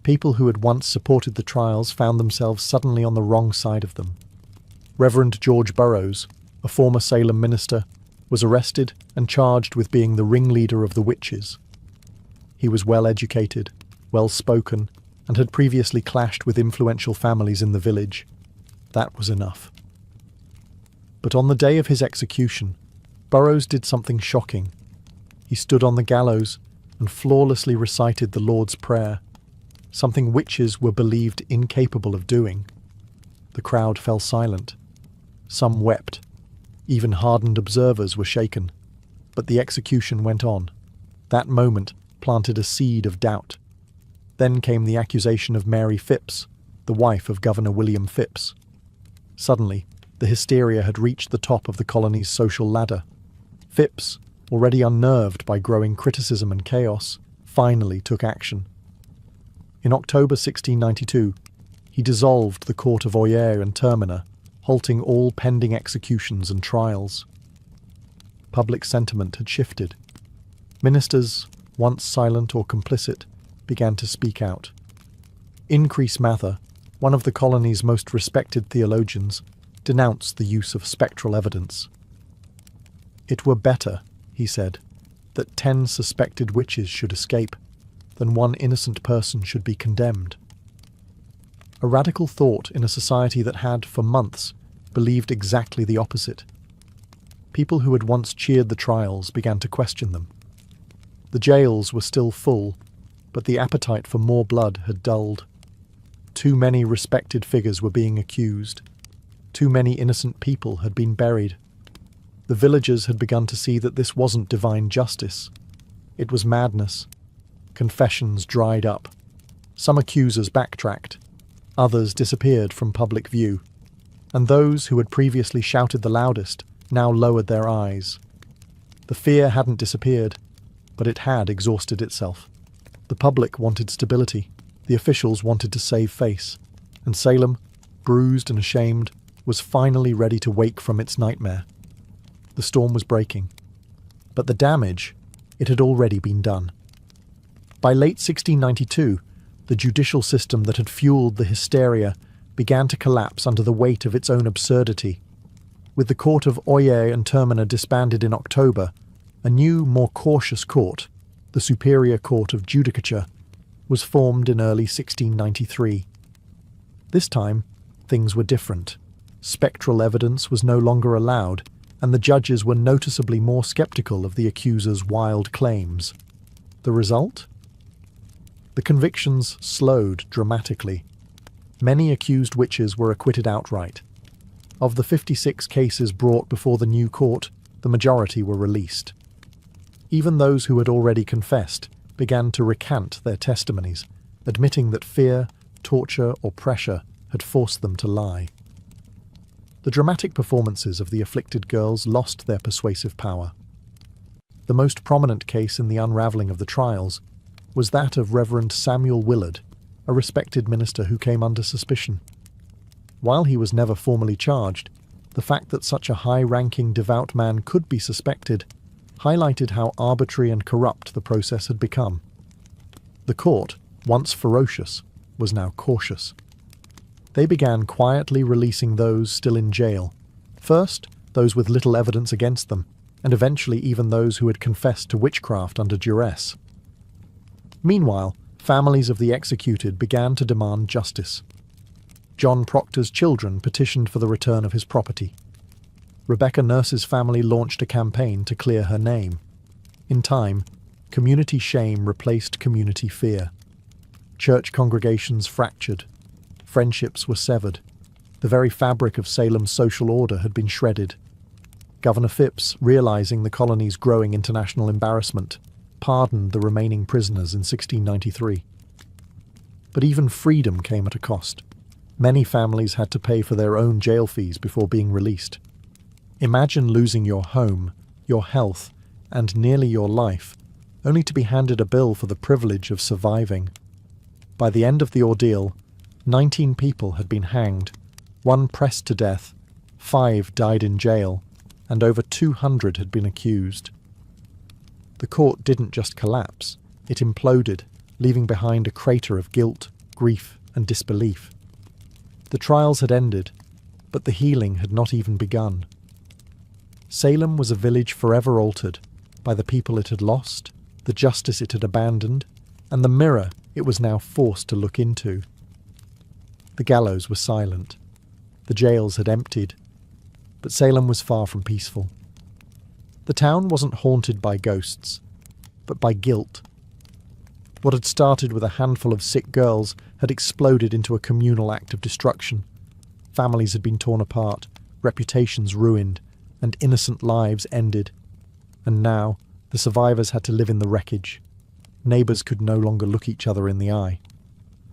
People who had once supported the trials found themselves suddenly on the wrong side of them. Reverend George Burroughs, a former Salem minister, was arrested and charged with being the ringleader of the witches. He was well-educated, well-spoken, and had previously clashed with influential families in the village. That was enough. But on the day of his execution, Burroughs did something shocking. He stood on the gallows and flawlessly recited the Lord's Prayer, something witches were believed incapable of doing. The crowd fell silent. Some wept. Even hardened observers were shaken. But the execution went on. That moment planted a seed of doubt. Then came the accusation of Mary Phipps, the wife of Governor William Phipps. Suddenly, the hysteria had reached the top of the colony's social ladder. Phipps, already unnerved by growing criticism and chaos, finally took action. In October 1692, he dissolved the court of Oyer and Terminer, halting all pending executions and trials. Public sentiment had shifted. Ministers, once silent or complicit, began to speak out. Increase Mather, one of the colony's most respected theologians, denounced the use of spectral evidence. "It were better," he said, "that 10 suspected witches should escape, than one innocent person should be condemned." A radical thought in a society that had, for months, believed exactly the opposite. People who had once cheered the trials began to question them. The jails were still full, but the appetite for more blood had dulled. Too many respected figures were being accused. Too many innocent people had been buried. The villagers had begun to see that this wasn't divine justice. It was madness. Confessions dried up. Some accusers backtracked. Others disappeared from public view. And those who had previously shouted the loudest now lowered their eyes. The fear hadn't disappeared, but it had exhausted itself. The public wanted stability. The officials wanted to save face. And Salem, bruised and ashamed, was finally ready to wake from its nightmare. The storm was breaking. But the damage, it had already been done. By late 1692, the judicial system that had fueled the hysteria began to collapse under the weight of its own absurdity. With the court of Oyer and Terminer disbanded in October, a new, more cautious court, the Superior Court of Judicature, was formed in early 1693. This time, things were different. Spectral evidence was no longer allowed, and the judges were noticeably more sceptical of the accuser's wild claims. The result? The convictions slowed dramatically. Many accused witches were acquitted outright. Of the 56 cases brought before the new court, the majority were released. Even those who had already confessed began to recant their testimonies, admitting that fear, torture, or pressure had forced them to lie. The dramatic performances of the afflicted girls lost their persuasive power. The most prominent case in the unravelling of the trials was that of Reverend Samuel Willard, a respected minister who came under suspicion. While he was never formally charged, the fact that such a high-ranking devout man could be suspected highlighted how arbitrary and corrupt the process had become. The court, once ferocious, was now cautious. They began quietly releasing those still in jail, first those with little evidence against them, and eventually even those who had confessed to witchcraft under duress. Meanwhile, families of the executed began to demand justice. John Proctor's children petitioned for the return of his property. Rebecca Nurse's family launched a campaign to clear her name. In time, community shame replaced community fear. Church congregations fractured. Friendships were severed. The very fabric of Salem's social order had been shredded. Governor Phipps, realizing the colony's growing international embarrassment, pardoned the remaining prisoners in 1693. But even freedom came at a cost. Many families had to pay for their own jail fees before being released. Imagine losing your home, your health, and nearly your life, only to be handed a bill for the privilege of surviving. By the end of the ordeal, 19 people had been hanged, 1 pressed to death, 5 died in jail, and over 200 had been accused. The court didn't just collapse, it imploded, leaving behind a crater of guilt, grief, and disbelief. The trials had ended, but the healing had not even begun. Salem was a village forever altered by the people it had lost, the justice it had abandoned, and the mirror it was now forced to look into. The gallows were silent. The jails had emptied. But Salem was far from peaceful. The town wasn't haunted by ghosts, but by guilt. What had started with a handful of sick girls had exploded into a communal act of destruction. Families had been torn apart, reputations ruined, and innocent lives ended. And now, the survivors had to live in the wreckage. Neighbours could no longer look each other in the eye.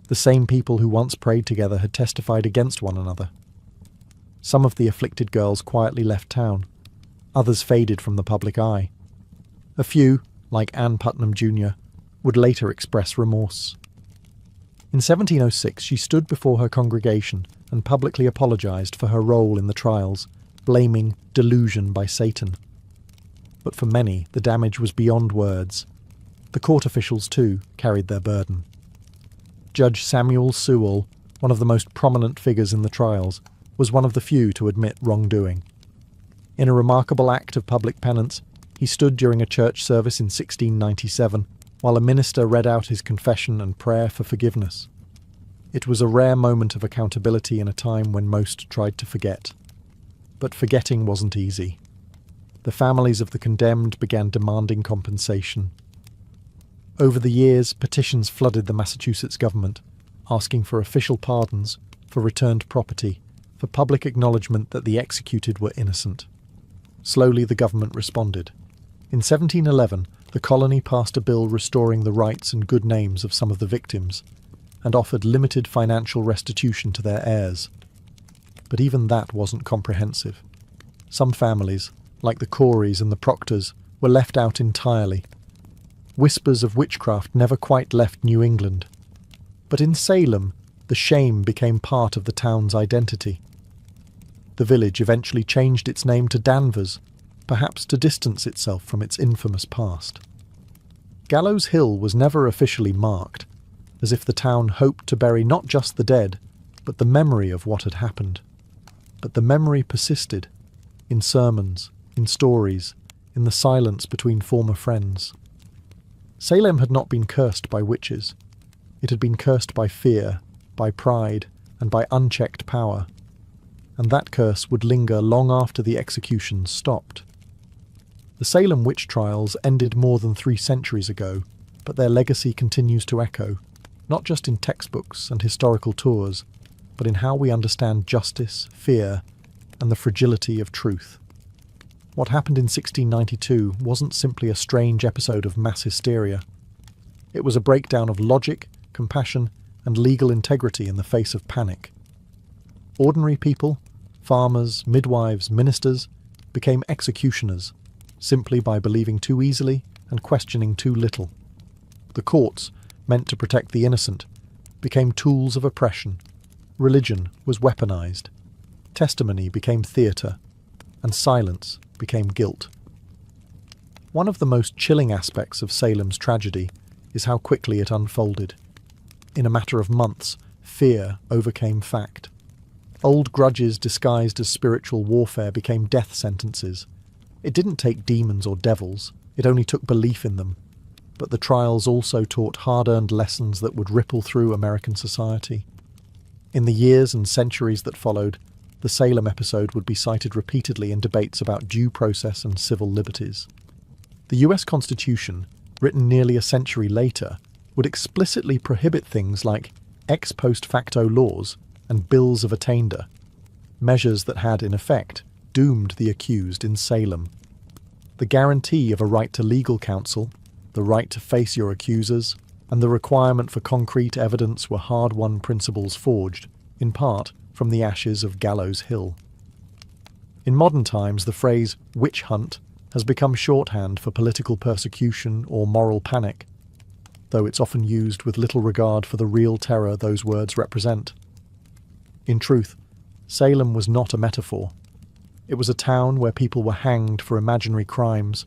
The same people who once prayed together had testified against one another. Some of the afflicted girls quietly left town. Others faded from the public eye. A few, like Ann Putnam Jr., would later express remorse. In 1706 she stood before her congregation and publicly apologised for her role in the trials, blaming delusion by Satan. But for many, the damage was beyond words. The court officials, too, carried their burden. Judge Samuel Sewall, one of the most prominent figures in the trials, was one of the few to admit wrongdoing. In a remarkable act of public penance, he stood during a church service in 1697 while a minister read out his confession and prayer for forgiveness. It was a rare moment of accountability in a time when most tried to forget. But forgetting wasn't easy. The families of the condemned began demanding compensation. Over the years, petitions flooded the Massachusetts government, asking for official pardons, for returned property, for public acknowledgement that the executed were innocent. Slowly the government responded. In 1711, the colony passed a bill restoring the rights and good names of some of the victims, and offered limited financial restitution to their heirs. But even that wasn't comprehensive. Some families, like the Coreys and the Proctors, were left out entirely. Whispers of witchcraft never quite left New England. But in Salem, the shame became part of the town's identity. The village eventually changed its name to Danvers, perhaps to distance itself from its infamous past. Gallows Hill was never officially marked, as if the town hoped to bury not just the dead, but the memory of what had happened. But the memory persisted, in sermons, in stories, in the silence between former friends. Salem had not been cursed by witches. It had been cursed by fear, by pride, and by unchecked power. And that curse would linger long after the executions stopped. The Salem witch trials ended more than 3 centuries ago, but their legacy continues to echo, not just in textbooks and historical tours, but in how we understand justice, fear, and the fragility of truth. What happened in 1692 wasn't simply a strange episode of mass hysteria. It was a breakdown of logic, compassion, and legal integrity in the face of panic. Ordinary people, farmers, midwives, ministers, became executioners, simply by believing too easily and questioning too little. The courts, meant to protect the innocent, became tools of oppression. Religion was weaponized. Testimony became theatre, and silence became guilt. One of the most chilling aspects of Salem's tragedy is how quickly it unfolded. In a matter of months, fear overcame fact. Old grudges disguised as spiritual warfare became death sentences. It didn't take demons or devils, it only took belief in them. But the trials also taught hard-earned lessons that would ripple through American society. In the years and centuries that followed, the Salem episode would be cited repeatedly in debates about due process and civil liberties. The US Constitution, written nearly a century later, would explicitly prohibit things like ex post facto laws and bills of attainder, measures that had, in effect, doomed the accused in Salem. The guarantee of a right to legal counsel, the right to face your accusers, and the requirement for concrete evidence were hard-won principles forged, in part, from the ashes of Gallows Hill. In modern times, the phrase witch hunt has become shorthand for political persecution or moral panic, though it's often used with little regard for the real terror those words represent. In truth, Salem was not a metaphor. It was a town where people were hanged for imaginary crimes,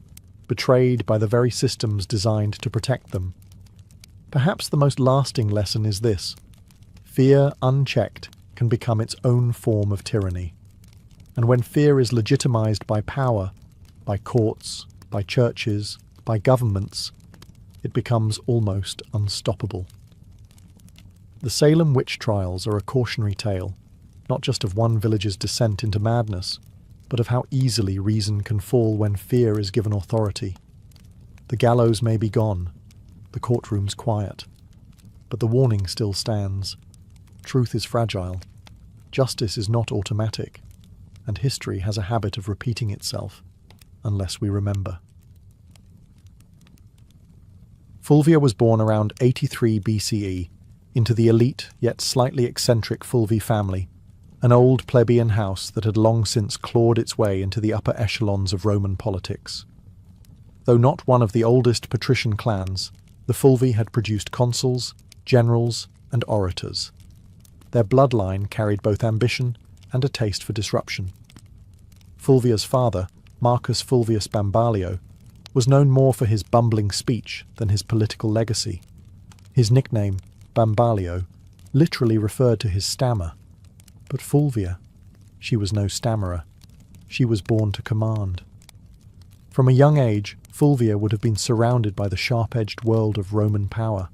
betrayed by the very systems designed to protect them. Perhaps the most lasting lesson is this: fear unchecked can become its own form of tyranny. And when fear is legitimized by power, by courts, by churches, by governments, it becomes almost unstoppable. The Salem witch trials are a cautionary tale, not just of one village's descent into madness, but of how easily reason can fall when fear is given authority. The gallows may be gone, the courtroom's quiet, but the warning still stands. Truth is fragile, justice is not automatic, and history has a habit of repeating itself, unless we remember. Fulvia was born around 83 BCE into the elite yet slightly eccentric Fulvi family, an old plebeian house that had long since clawed its way into the upper echelons of Roman politics. Though not one of the oldest patrician clans, the Fulvi had produced consuls, generals, and orators. Their bloodline carried both ambition and a taste for disruption. Fulvia's father, Marcus Fulvius Bambalio, was known more for his bumbling speech than his political legacy. His nickname, Bambalio, literally referred to his stammer. But Fulvia, she was no stammerer. She was born to command. From a young age, Fulvia would have been surrounded by the sharp-edged world of Roman power.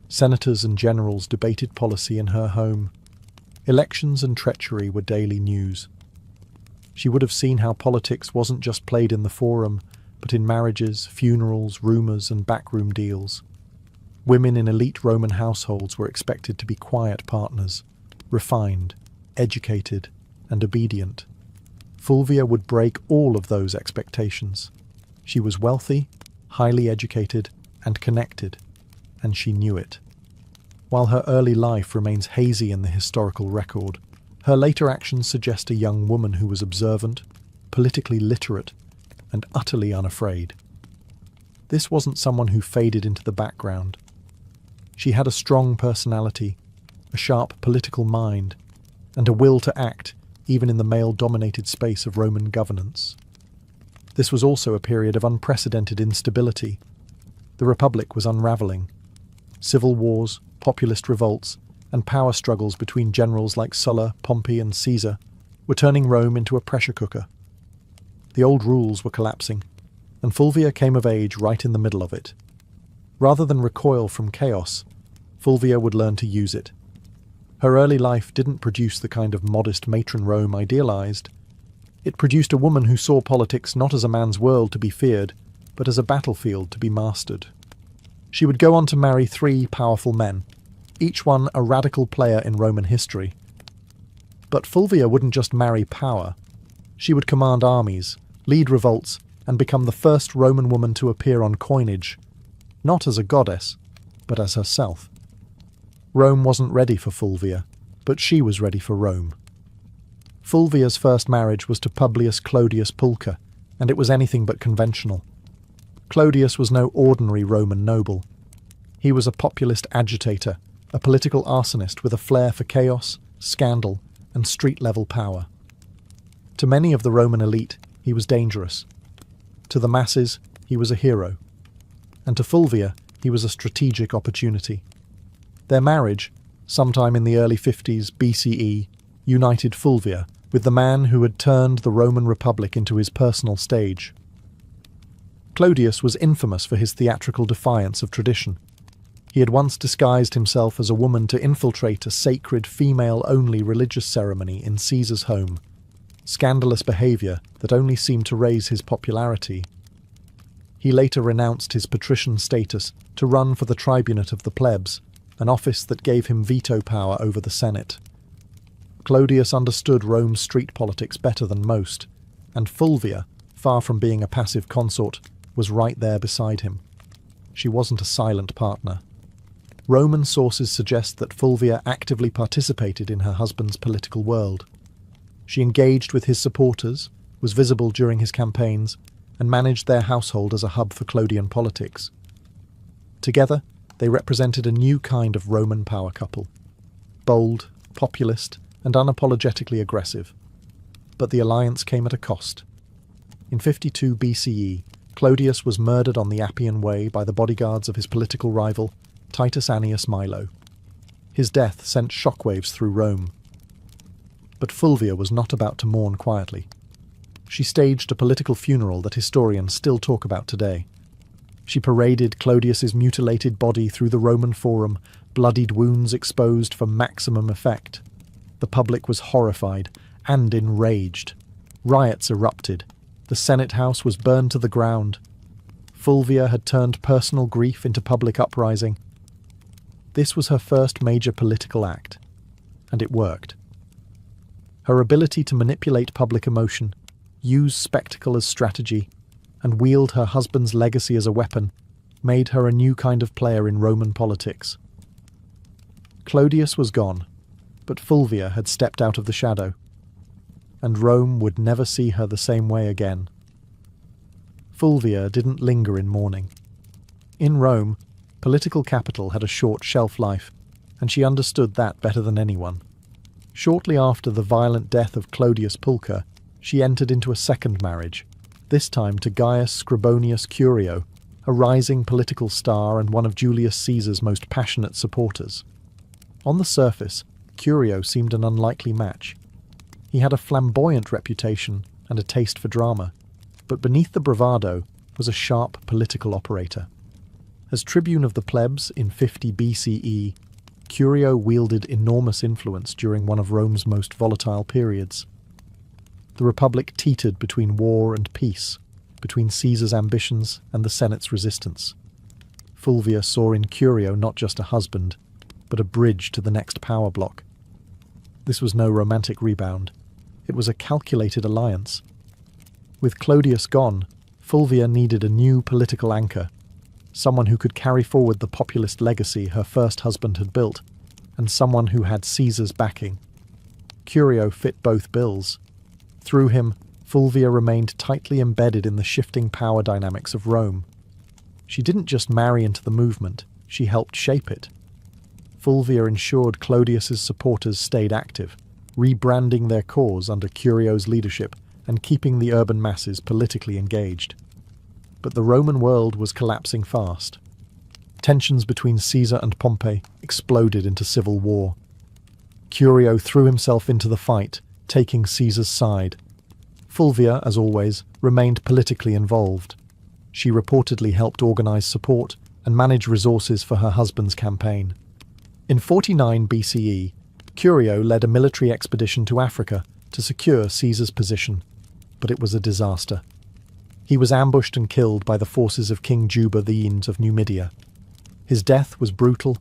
Senators and generals debated policy in her home. Elections and treachery were daily news. She would have seen how politics wasn't just played in the forum, but in marriages, funerals, rumours, and backroom deals. Women in elite Roman households were expected to be quiet partners, refined, educated, and obedient. Fulvia would break all of those expectations. She was wealthy, highly educated, and connected, and she knew it. While her early life remains hazy in the historical record, her later actions suggest a young woman who was observant, politically literate, and utterly unafraid. This wasn't someone who faded into the background. She had a strong personality, a sharp political mind, and a will to act even in the male-dominated space of Roman governance. This was also a period of unprecedented instability. The Republic was unravelling. Civil wars, populist revolts, and power struggles between generals like Sulla, Pompey, and Caesar were turning Rome into a pressure cooker. The old rules were collapsing, and Fulvia came of age right in the middle of it. Rather than recoil from chaos, Fulvia would learn to use it. Her early life didn't produce the kind of modest matron Rome idealized. It produced a woman who saw politics not as a man's world to be feared, but as a battlefield to be mastered. She would go on to marry 3 powerful men, each one a radical player in Roman history. But Fulvia wouldn't just marry power. She would command armies, lead revolts, and become the first Roman woman to appear on coinage, not as a goddess, but as herself. Rome wasn't ready for Fulvia, but she was ready for Rome. Fulvia's first marriage was to Publius Clodius Pulcher, and it was anything but conventional. Clodius was no ordinary Roman noble. He was a populist agitator, a political arsonist with a flair for chaos, scandal, and street-level power. To many of the Roman elite, he was dangerous. To the masses, he was a hero. And to Fulvia, he was a strategic opportunity. Their marriage, sometime in the early 50s BCE, united Fulvia with the man who had turned the Roman Republic into his personal stage. Clodius was infamous for his theatrical defiance of tradition. He had once disguised himself as a woman to infiltrate a sacred female-only religious ceremony in Caesar's home, scandalous behaviour that only seemed to raise his popularity. He later renounced his patrician status to run for the tribunate of the plebs, an office that gave him veto power over the Senate. Clodius understood Rome's street politics better than most, and Fulvia, far from being a passive consort, was right there beside him. She wasn't a silent partner. Roman sources suggest that Fulvia actively participated in her husband's political world. She engaged with his supporters, was visible during his campaigns, and managed their household as a hub for Clodian politics. Together, they represented a new kind of Roman power couple. Bold, populist, and unapologetically aggressive. But the alliance came at a cost. In 52 BCE, Clodius was murdered on the Appian Way by the bodyguards of his political rival, Titus Annius Milo. His death sent shockwaves through Rome. But Fulvia was not about to mourn quietly. She staged a political funeral that historians still talk about today. She paraded Clodius's mutilated body through the Roman Forum, bloodied wounds exposed for maximum effect. The public was horrified and enraged. Riots erupted. The Senate House was burned to the ground. Fulvia had turned personal grief into public uprising. This was her first major political act, and it worked. Her ability to manipulate public emotion, use spectacle as strategy, and wield her husband's legacy as a weapon made her a new kind of player in Roman politics. Clodius was gone, but Fulvia had stepped out of the shadow, and Rome would never see her the same way again. Fulvia didn't linger in mourning. In Rome, political capital had a short shelf life, and she understood that better than anyone. Shortly after the violent death of Clodius Pulcher, she entered into a second marriage, this time to Gaius Scribonius Curio, a rising political star and one of Julius Caesar's most passionate supporters. On the surface, Curio seemed an unlikely match. He had a flamboyant reputation and a taste for drama, but beneath the bravado was a sharp political operator. As tribune of the plebs in 50 BCE, Curio wielded enormous influence during one of Rome's most volatile periods. The Republic teetered between war and peace, between Caesar's ambitions and the Senate's resistance. Fulvia saw in Curio not just a husband, but a bridge to the next power block. This was no romantic rebound. It was a calculated alliance. With Clodius gone, Fulvia needed a new political anchor, someone who could carry forward the populist legacy her first husband had built, and someone who had Caesar's backing. Curio fit both bills. Through him, Fulvia remained tightly embedded in the shifting power dynamics of Rome. She didn't just marry into the movement, she helped shape it. Fulvia ensured Clodius's supporters stayed active, rebranding their cause under Curio's leadership and keeping the urban masses politically engaged. But the Roman world was collapsing fast. Tensions between Caesar and Pompey exploded into civil war. Curio threw himself into the fight, taking Caesar's side. Fulvia, as always, remained politically involved. She reportedly helped organize support and manage resources for her husband's campaign. In 49 BCE, Curio led a military expedition to Africa to secure Caesar's position, but it was a disaster. He was ambushed and killed by the forces of King Juba the Ende of Numidia. His death was brutal,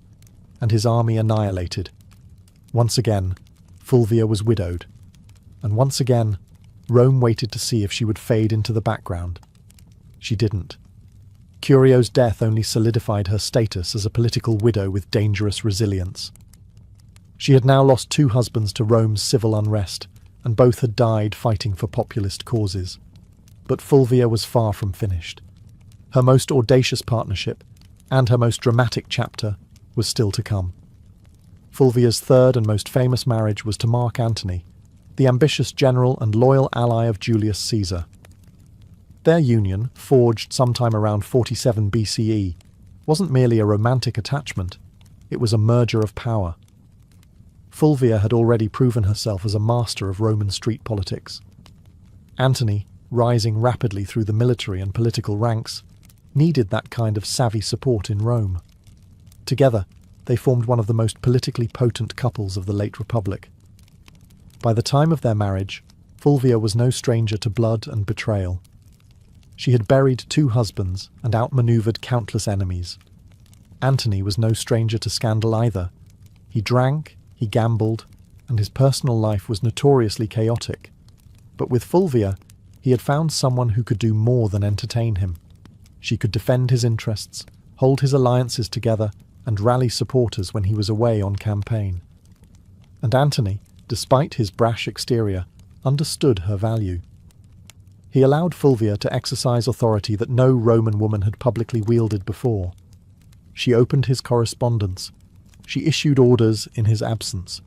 and his army annihilated. Once again, Fulvia was widowed, and once again, Rome waited to see if she would fade into the background. She didn't. Curio's death only solidified her status as a political widow with dangerous resilience. She had now lost 2 husbands to Rome's civil unrest, and both had died fighting for populist causes. But Fulvia was far from finished. Her most audacious partnership, and her most dramatic chapter, was still to come. Fulvia's third and most famous marriage was to Mark Antony, the ambitious general and loyal ally of Julius Caesar. Their union, forged sometime around 47 BCE, wasn't merely a romantic attachment, it was a merger of power. Fulvia had already proven herself as a master of Roman street politics. Antony, rising rapidly through the military and political ranks, needed that kind of savvy support in Rome. Together, they formed one of the most politically potent couples of the late Republic. By the time of their marriage, Fulvia was no stranger to blood and betrayal. She had buried 2 husbands and outmaneuvered countless enemies. Antony was no stranger to scandal either. He drank, he gambled, and his personal life was notoriously chaotic. But with Fulvia, he had found someone who could do more than entertain him. She could defend his interests, hold his alliances together, and rally supporters when he was away on campaign. And Antony, despite his brash exterior, understood her value. He allowed Fulvia to exercise authority that no Roman woman had publicly wielded before. She opened his correspondence. She issued orders in his absence.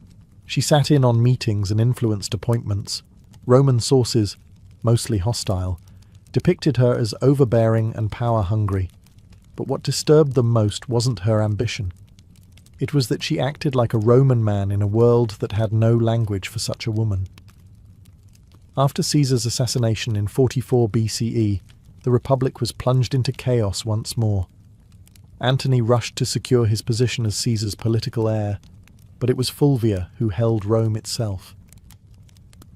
She sat in on meetings and influenced appointments. Roman sources, mostly hostile, depicted her as overbearing and power-hungry. But what disturbed them most wasn't her ambition. It was that she acted like a Roman man in a world that had no language for such a woman. After Caesar's assassination in 44 BCE, the Republic was plunged into chaos once more. Antony rushed to secure his position as Caesar's political heir, but it was Fulvia who held Rome itself.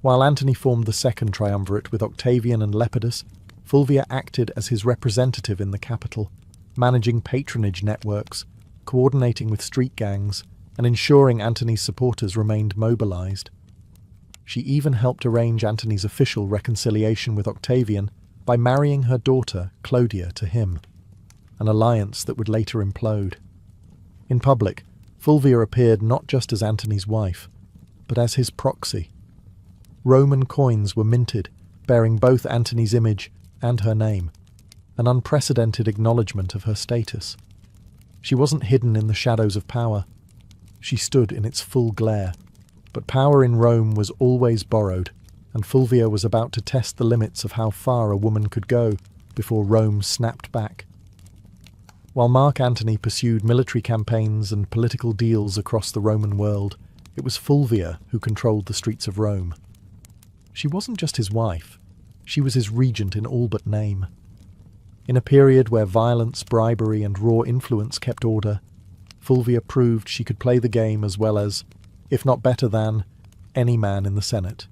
While Antony formed the second triumvirate with Octavian and Lepidus, Fulvia acted as his representative in the capital, managing patronage networks, coordinating with street gangs, and ensuring Antony's supporters remained mobilized. She even helped arrange Antony's official reconciliation with Octavian by marrying her daughter, Clodia, to him, an alliance that would later implode. In public, Fulvia appeared not just as Antony's wife, but as his proxy. Roman coins were minted, bearing both Antony's image and her name, an unprecedented acknowledgement of her status. She wasn't hidden in the shadows of power. She stood in its full glare. But power in Rome was always borrowed, and Fulvia was about to test the limits of how far a woman could go before Rome snapped back. While Mark Antony pursued military campaigns and political deals across the Roman world, it was Fulvia who controlled the streets of Rome. She wasn't just his wife, she was his regent in all but name. In a period where violence, bribery, and raw influence kept order, Fulvia proved she could play the game as well as, if not better than, any man in the Senate.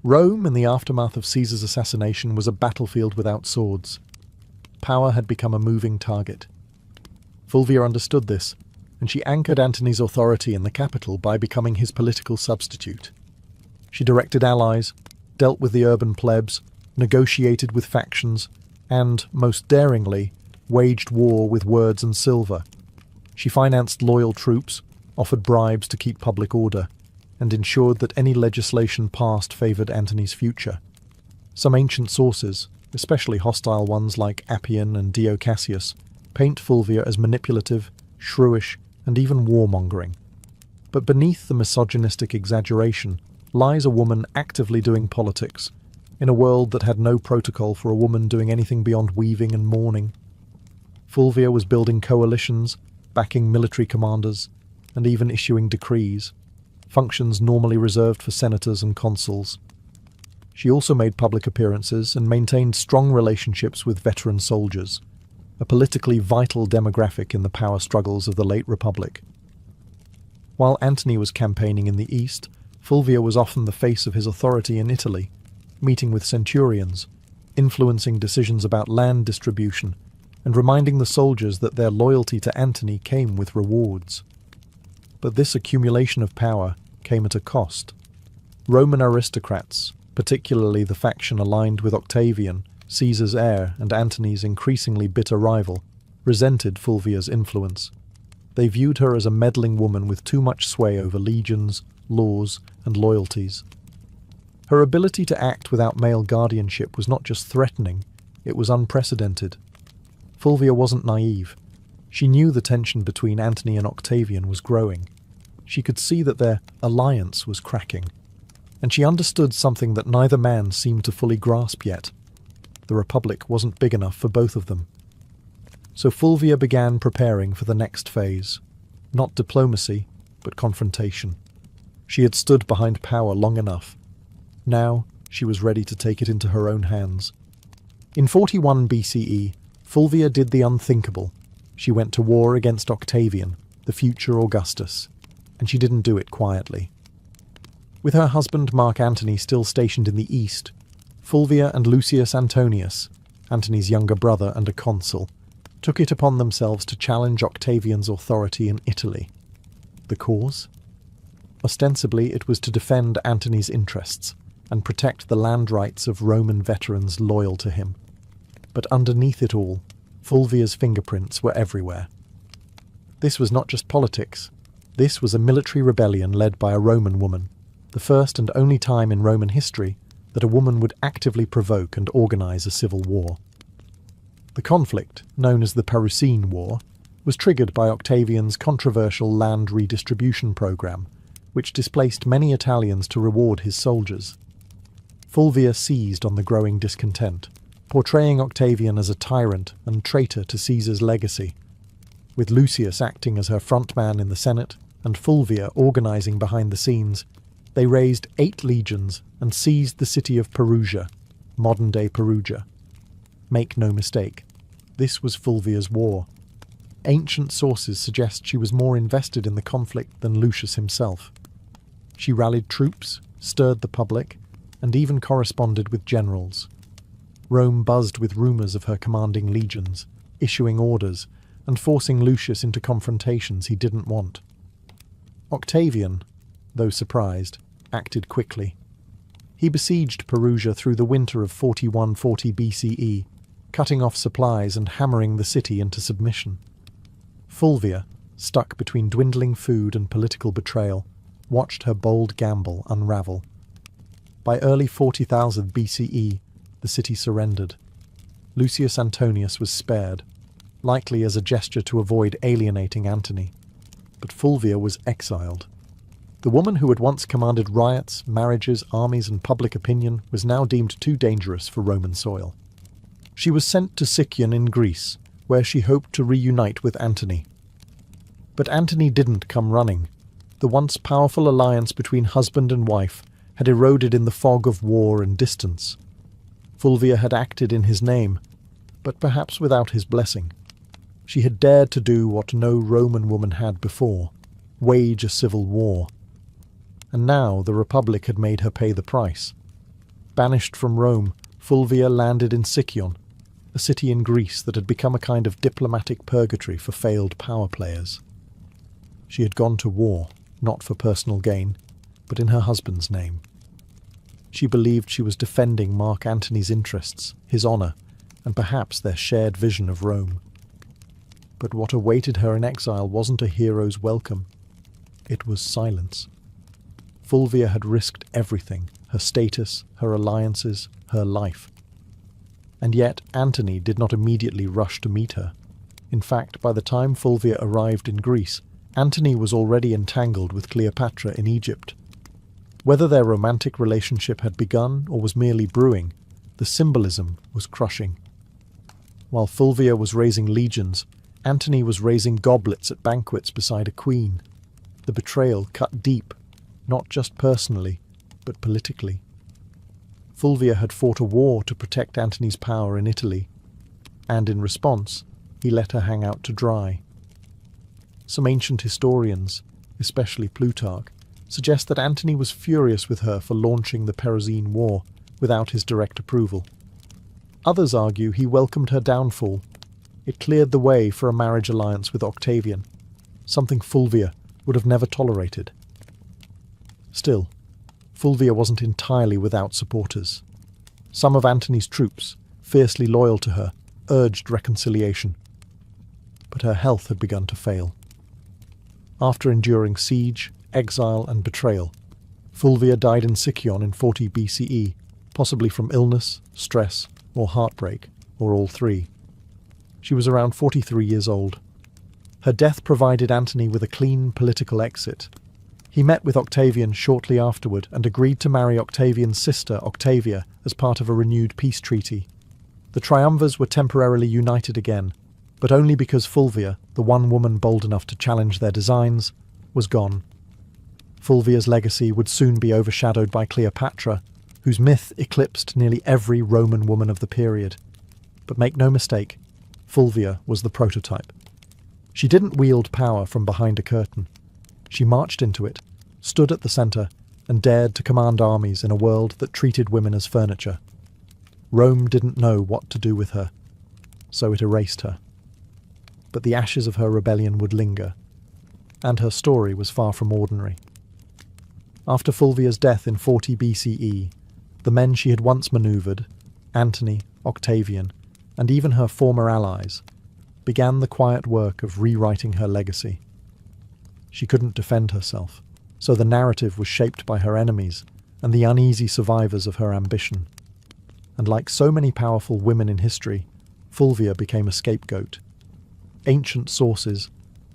Rome, in the aftermath of Caesar's assassination, was a battlefield without swords. Power had become a moving target. Fulvia understood this, and she anchored Antony's authority in the capital by becoming his political substitute. She directed allies, dealt with the urban plebs, negotiated with factions, and, most daringly, waged war with words and silver. She financed loyal troops, offered bribes to keep public order, and ensured that any legislation passed favoured Antony's future. Some ancient sources, especially hostile ones like Appian and Dio Cassius, paint Fulvia as manipulative, shrewish, and even warmongering. But beneath the misogynistic exaggeration lies a woman actively doing politics, in a world that had no protocol for a woman doing anything beyond weaving and mourning. Fulvia was building coalitions, backing military commanders, and even issuing decrees, functions normally reserved for senators and consuls. She also made public appearances and maintained strong relationships with veteran soldiers, a politically vital demographic in the power struggles of the late Republic. While Antony was campaigning in the east, Fulvia was often the face of his authority in Italy, meeting with centurions, influencing decisions about land distribution, and reminding the soldiers that their loyalty to Antony came with rewards. But this accumulation of power came at a cost. Roman aristocrats, particularly the faction aligned with Octavian, Caesar's heir and Antony's increasingly bitter rival, resented Fulvia's influence. They viewed her as a meddling woman with too much sway over legions, laws, and loyalties. Her ability to act without male guardianship was not just threatening, it was unprecedented. Fulvia wasn't naive. She knew the tension between Antony and Octavian was growing. She could see that their alliance was cracking. And she understood something that neither man seemed to fully grasp yet. The Republic wasn't big enough for both of them. So Fulvia began preparing for the next phase. Not diplomacy, but confrontation. She had stood behind power long enough. Now, she was ready to take it into her own hands. In 41 BCE, Fulvia did the unthinkable. She went to war against Octavian, the future Augustus, and she didn't do it quietly. With her husband Mark Antony still stationed in the east, Fulvia and Lucius Antonius, Antony's younger brother and a consul, took it upon themselves to challenge Octavian's authority in Italy. The cause? Ostensibly, it was to defend Antony's interests and protect the land rights of Roman veterans loyal to him. But underneath it all, Fulvia's fingerprints were everywhere. This was not just politics. This was a military rebellion led by a Roman woman, the first and only time in Roman history that a woman would actively provoke and organize a civil war. The conflict, known as the Parucine War, was triggered by Octavian's controversial land redistribution program, which displaced many Italians to reward his soldiers. Fulvia seized on the growing discontent, portraying Octavian as a tyrant and traitor to Caesar's legacy. With Lucius acting as her frontman in the Senate and Fulvia organizing behind the scenes, They raised 8 legions and seized the city of Perugia, modern-day Perugia. Make no mistake, this was Fulvia's war. Ancient sources suggest she was more invested in the conflict than Lucius himself. She rallied troops, stirred the public, and even corresponded with generals. Rome buzzed with rumours of her commanding legions, issuing orders, and forcing Lucius into confrontations he didn't want. Octavian, though surprised, acted quickly. He besieged Perugia through the winter of 41–40 BCE, cutting off supplies and hammering the city into submission. Fulvia, stuck between dwindling food and political betrayal, watched her bold gamble unravel. By early 40,000 BCE, the city surrendered. Lucius Antonius was spared, likely as a gesture to avoid alienating Antony. But Fulvia was exiled. The woman who had once commanded riots, marriages, armies, and public opinion was now deemed too dangerous for Roman soil. She was sent to Sicyon in Greece, where she hoped to reunite with Antony. But Antony didn't come running. The once powerful alliance between husband and wife had eroded in the fog of war and distance. Fulvia had acted in his name, but perhaps without his blessing. She had dared to do what no Roman woman had before, wage a civil war. And now the Republic had made her pay the price. Banished from Rome, Fulvia landed in Sicyon, a city in Greece that had become a kind of diplomatic purgatory for failed power players. She had gone to war, not for personal gain, but in her husband's name. She believed she was defending Mark Antony's interests, his honour, and perhaps their shared vision of Rome. But what awaited her in exile wasn't a hero's welcome. It was silence. Fulvia had risked everything, her status, her alliances, her life. And yet Antony did not immediately rush to meet her. In fact, by the time Fulvia arrived in Greece, Antony was already entangled with Cleopatra in Egypt. Whether their romantic relationship had begun or was merely brewing, the symbolism was crushing. While Fulvia was raising legions, Antony was raising goblets at banquets beside a queen. The betrayal cut deep, not just personally, but politically. Fulvia had fought a war to protect Antony's power in Italy, and in response, he let her hang out to dry. Some ancient historians, especially Plutarch, suggest that Antony was furious with her for launching the Perusian War without his direct approval. Others argue he welcomed her downfall. It cleared the way for a marriage alliance with Octavian, something Fulvia would have never tolerated. Still, Fulvia wasn't entirely without supporters. Some of Antony's troops, fiercely loyal to her, urged reconciliation. But her health had begun to fail. After enduring siege, exile, and betrayal, Fulvia died in Sicyon in 40 BCE, possibly from illness, stress, or heartbreak, or all three. She was around 43 years old. Her death provided Antony with a clean political exit. He met with Octavian shortly afterward and agreed to marry Octavian's sister, Octavia, as part of a renewed peace treaty. The triumvirs were temporarily united again, but only because Fulvia, the one woman bold enough to challenge their designs, was gone. Fulvia's legacy would soon be overshadowed by Cleopatra, whose myth eclipsed nearly every Roman woman of the period. But make no mistake, Fulvia was the prototype. She didn't wield power from behind a curtain. She marched into it, stood at the centre, and dared to command armies in a world that treated women as furniture. Rome didn't know what to do with her, so it erased her. But the ashes of her rebellion would linger, and her story was far from ordinary. After Fulvia's death in 40 BCE, the men she had once manoeuvred, Antony, Octavian, and even her former allies, began the quiet work of rewriting her legacy. She couldn't defend herself, so the narrative was shaped by her enemies and the uneasy survivors of her ambition. And like so many powerful women in history, Fulvia became a scapegoat. Ancient sources,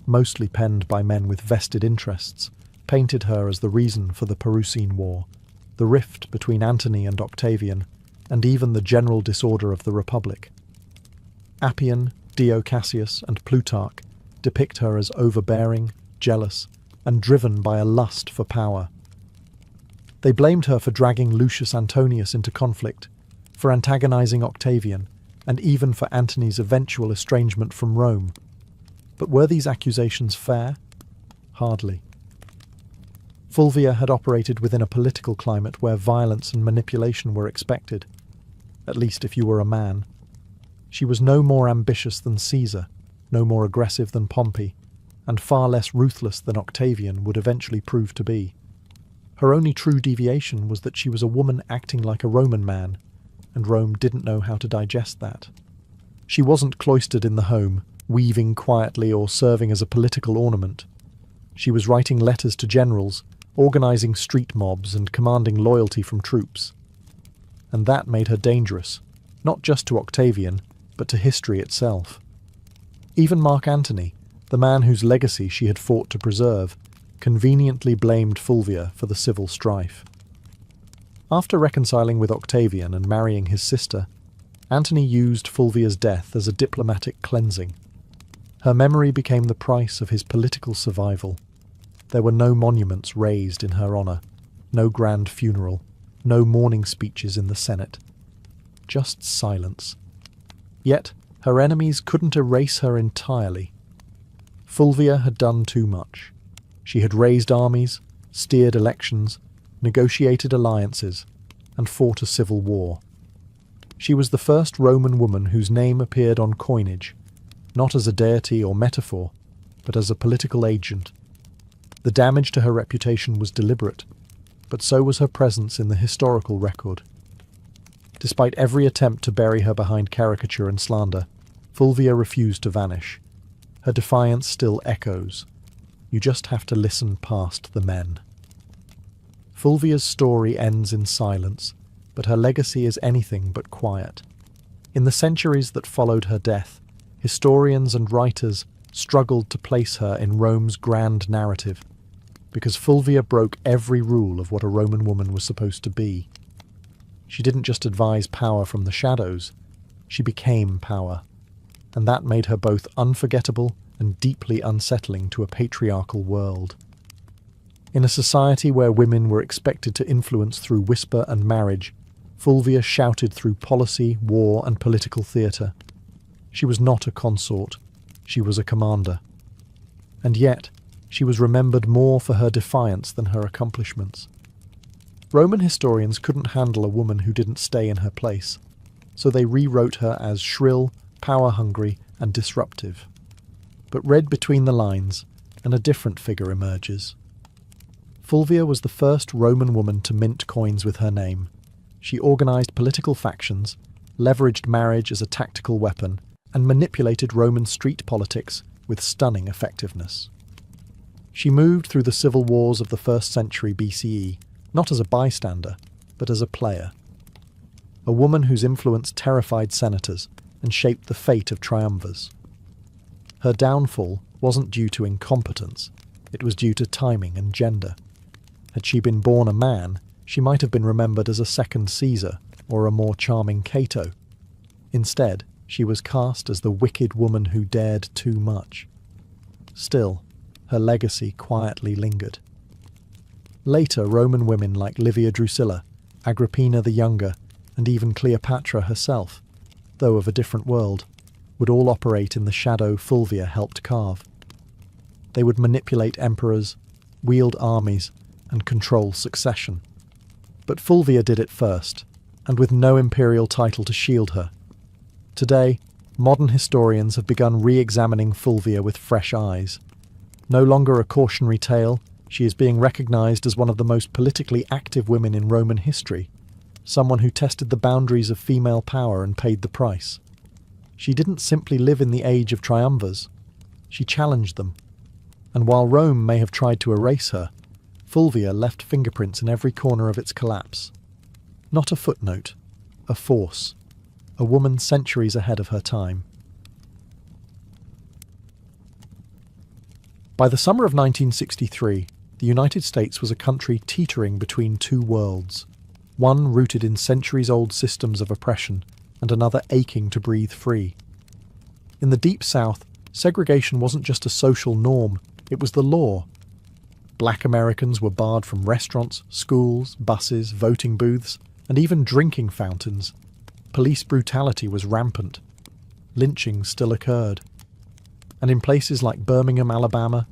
mostly penned by men with vested interests, painted her as the reason for the Perusian War, the rift between Antony and Octavian, and even the general disorder of the Republic. Appian, Dio Cassius, and Plutarch depict her as overbearing, jealous, and driven by a lust for power. They blamed her for dragging Lucius Antonius into conflict, for antagonizing Octavian, and even for Antony's eventual estrangement from Rome. But were these accusations fair? Hardly. Fulvia had operated within a political climate where violence and manipulation were expected, at least if you were a man. She was no more ambitious than Caesar, no more aggressive than Pompey, and far less ruthless than Octavian would eventually prove to be. Her only true deviation was that she was a woman acting like a Roman man, and Rome didn't know how to digest that. She wasn't cloistered in the home, weaving quietly or serving as a political ornament. She was writing letters to generals, organising street mobs and commanding loyalty from troops. And that made her dangerous, not just to Octavian, but to history itself. Even Mark Antony, the man whose legacy she had fought to preserve, conveniently blamed Fulvia for the civil strife. After reconciling with Octavian and marrying his sister, Antony used Fulvia's death as a diplomatic cleansing. Her memory became the price of his political survival. There were no monuments raised in her honour, no grand funeral, no mourning speeches in the Senate. Just silence. Yet her enemies couldn't erase her entirely. Fulvia had done too much. She had raised armies, steered elections, negotiated alliances, and fought a civil war. She was the first Roman woman whose name appeared on coinage, not as a deity or metaphor, but as a political agent. The damage to her reputation was deliberate, but so was her presence in the historical record. Despite every attempt to bury her behind caricature and slander, Fulvia refused to vanish. Her defiance still echoes. You just have to listen past the men. Fulvia's story ends in silence, but her legacy is anything but quiet. In the centuries that followed her death, historians and writers struggled to place her in Rome's grand narrative, because Fulvia broke every rule of what a Roman woman was supposed to be. She didn't just advise power from the shadows, she became power, and that made her both unforgettable and deeply unsettling to a patriarchal world. In a society where women were expected to influence through whisper and marriage, Fulvia shouted through policy, war, and political theatre. She was not a consort, she was a commander. And yet, she was remembered more for her defiance than her accomplishments. Roman historians couldn't handle a woman who didn't stay in her place, so they rewrote her as shrill, power-hungry, and disruptive. But read between the lines, and a different figure emerges. Fulvia was the first Roman woman to mint coins with her name. She organised political factions, leveraged marriage as a tactical weapon, and manipulated Roman street politics with stunning effectiveness. She moved through the civil wars of the 1st century BCE, not as a bystander, but as a player. A woman whose influence terrified senators and shaped the fate of triumvirs. Her downfall wasn't due to incompetence, it was due to timing and gender. Had she been born a man, she might have been remembered as a second Caesar or a more charming Cato. Instead, she was cast as the wicked woman who dared too much. Still, her legacy quietly lingered. Later, Roman women like Livia Drusilla, Agrippina the Younger, and even Cleopatra herself, though of a different world, would all operate in the shadow Fulvia helped carve. They would manipulate emperors, wield armies, and control succession. But Fulvia did it first, and with no imperial title to shield her. Today, modern historians have begun re-examining Fulvia with fresh eyes. No longer a cautionary tale, she is being recognised as one of the most politically active women in Roman history, someone who tested the boundaries of female power and paid the price. She didn't simply live in the age of triumvirs, she challenged them. And while Rome may have tried to erase her, Fulvia left fingerprints in every corner of its collapse. Not a footnote, a force, a woman centuries ahead of her time. By the summer of 1963, the United States was a country teetering between two worlds, one rooted in centuries-old systems of oppression and another aching to breathe free. In the Deep South, segregation wasn't just a social norm, it was the law. Black Americans were barred from restaurants, schools, buses, voting booths, and even drinking fountains. Police brutality was rampant. Lynching still occurred. And in places like Birmingham, Alabama,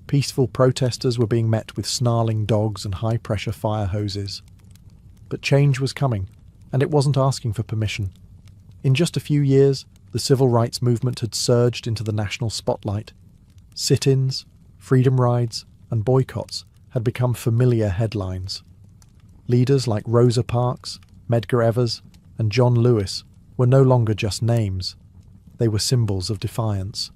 peaceful protesters were being met with snarling dogs and high-pressure fire hoses. But change was coming, and it wasn't asking for permission. In just a few years, the civil rights movement had surged into the national spotlight. Sit-ins, freedom rides, and boycotts had become familiar headlines. Leaders like Rosa Parks, Medgar Evers, and John Lewis were no longer just names. They were symbols of defiance.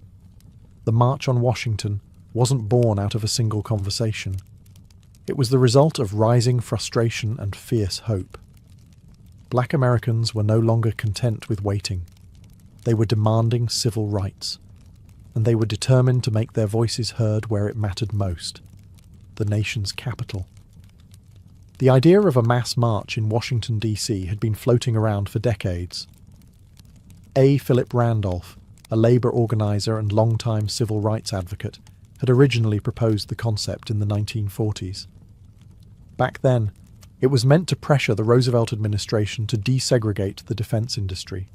The March on Washington wasn't born out of a single conversation. It was the result of rising frustration and fierce hope. Black Americans were no longer content with waiting. They were demanding civil rights, and they were determined to make their voices heard where it mattered most, the nation's capital. The idea of a mass march in Washington, D.C. had been floating around for decades. A. Philip Randolph, a labor organizer and longtime civil rights advocate, had originally proposed the concept in the 1940s. Back then, it was meant to pressure the Roosevelt administration to desegregate the defense industry.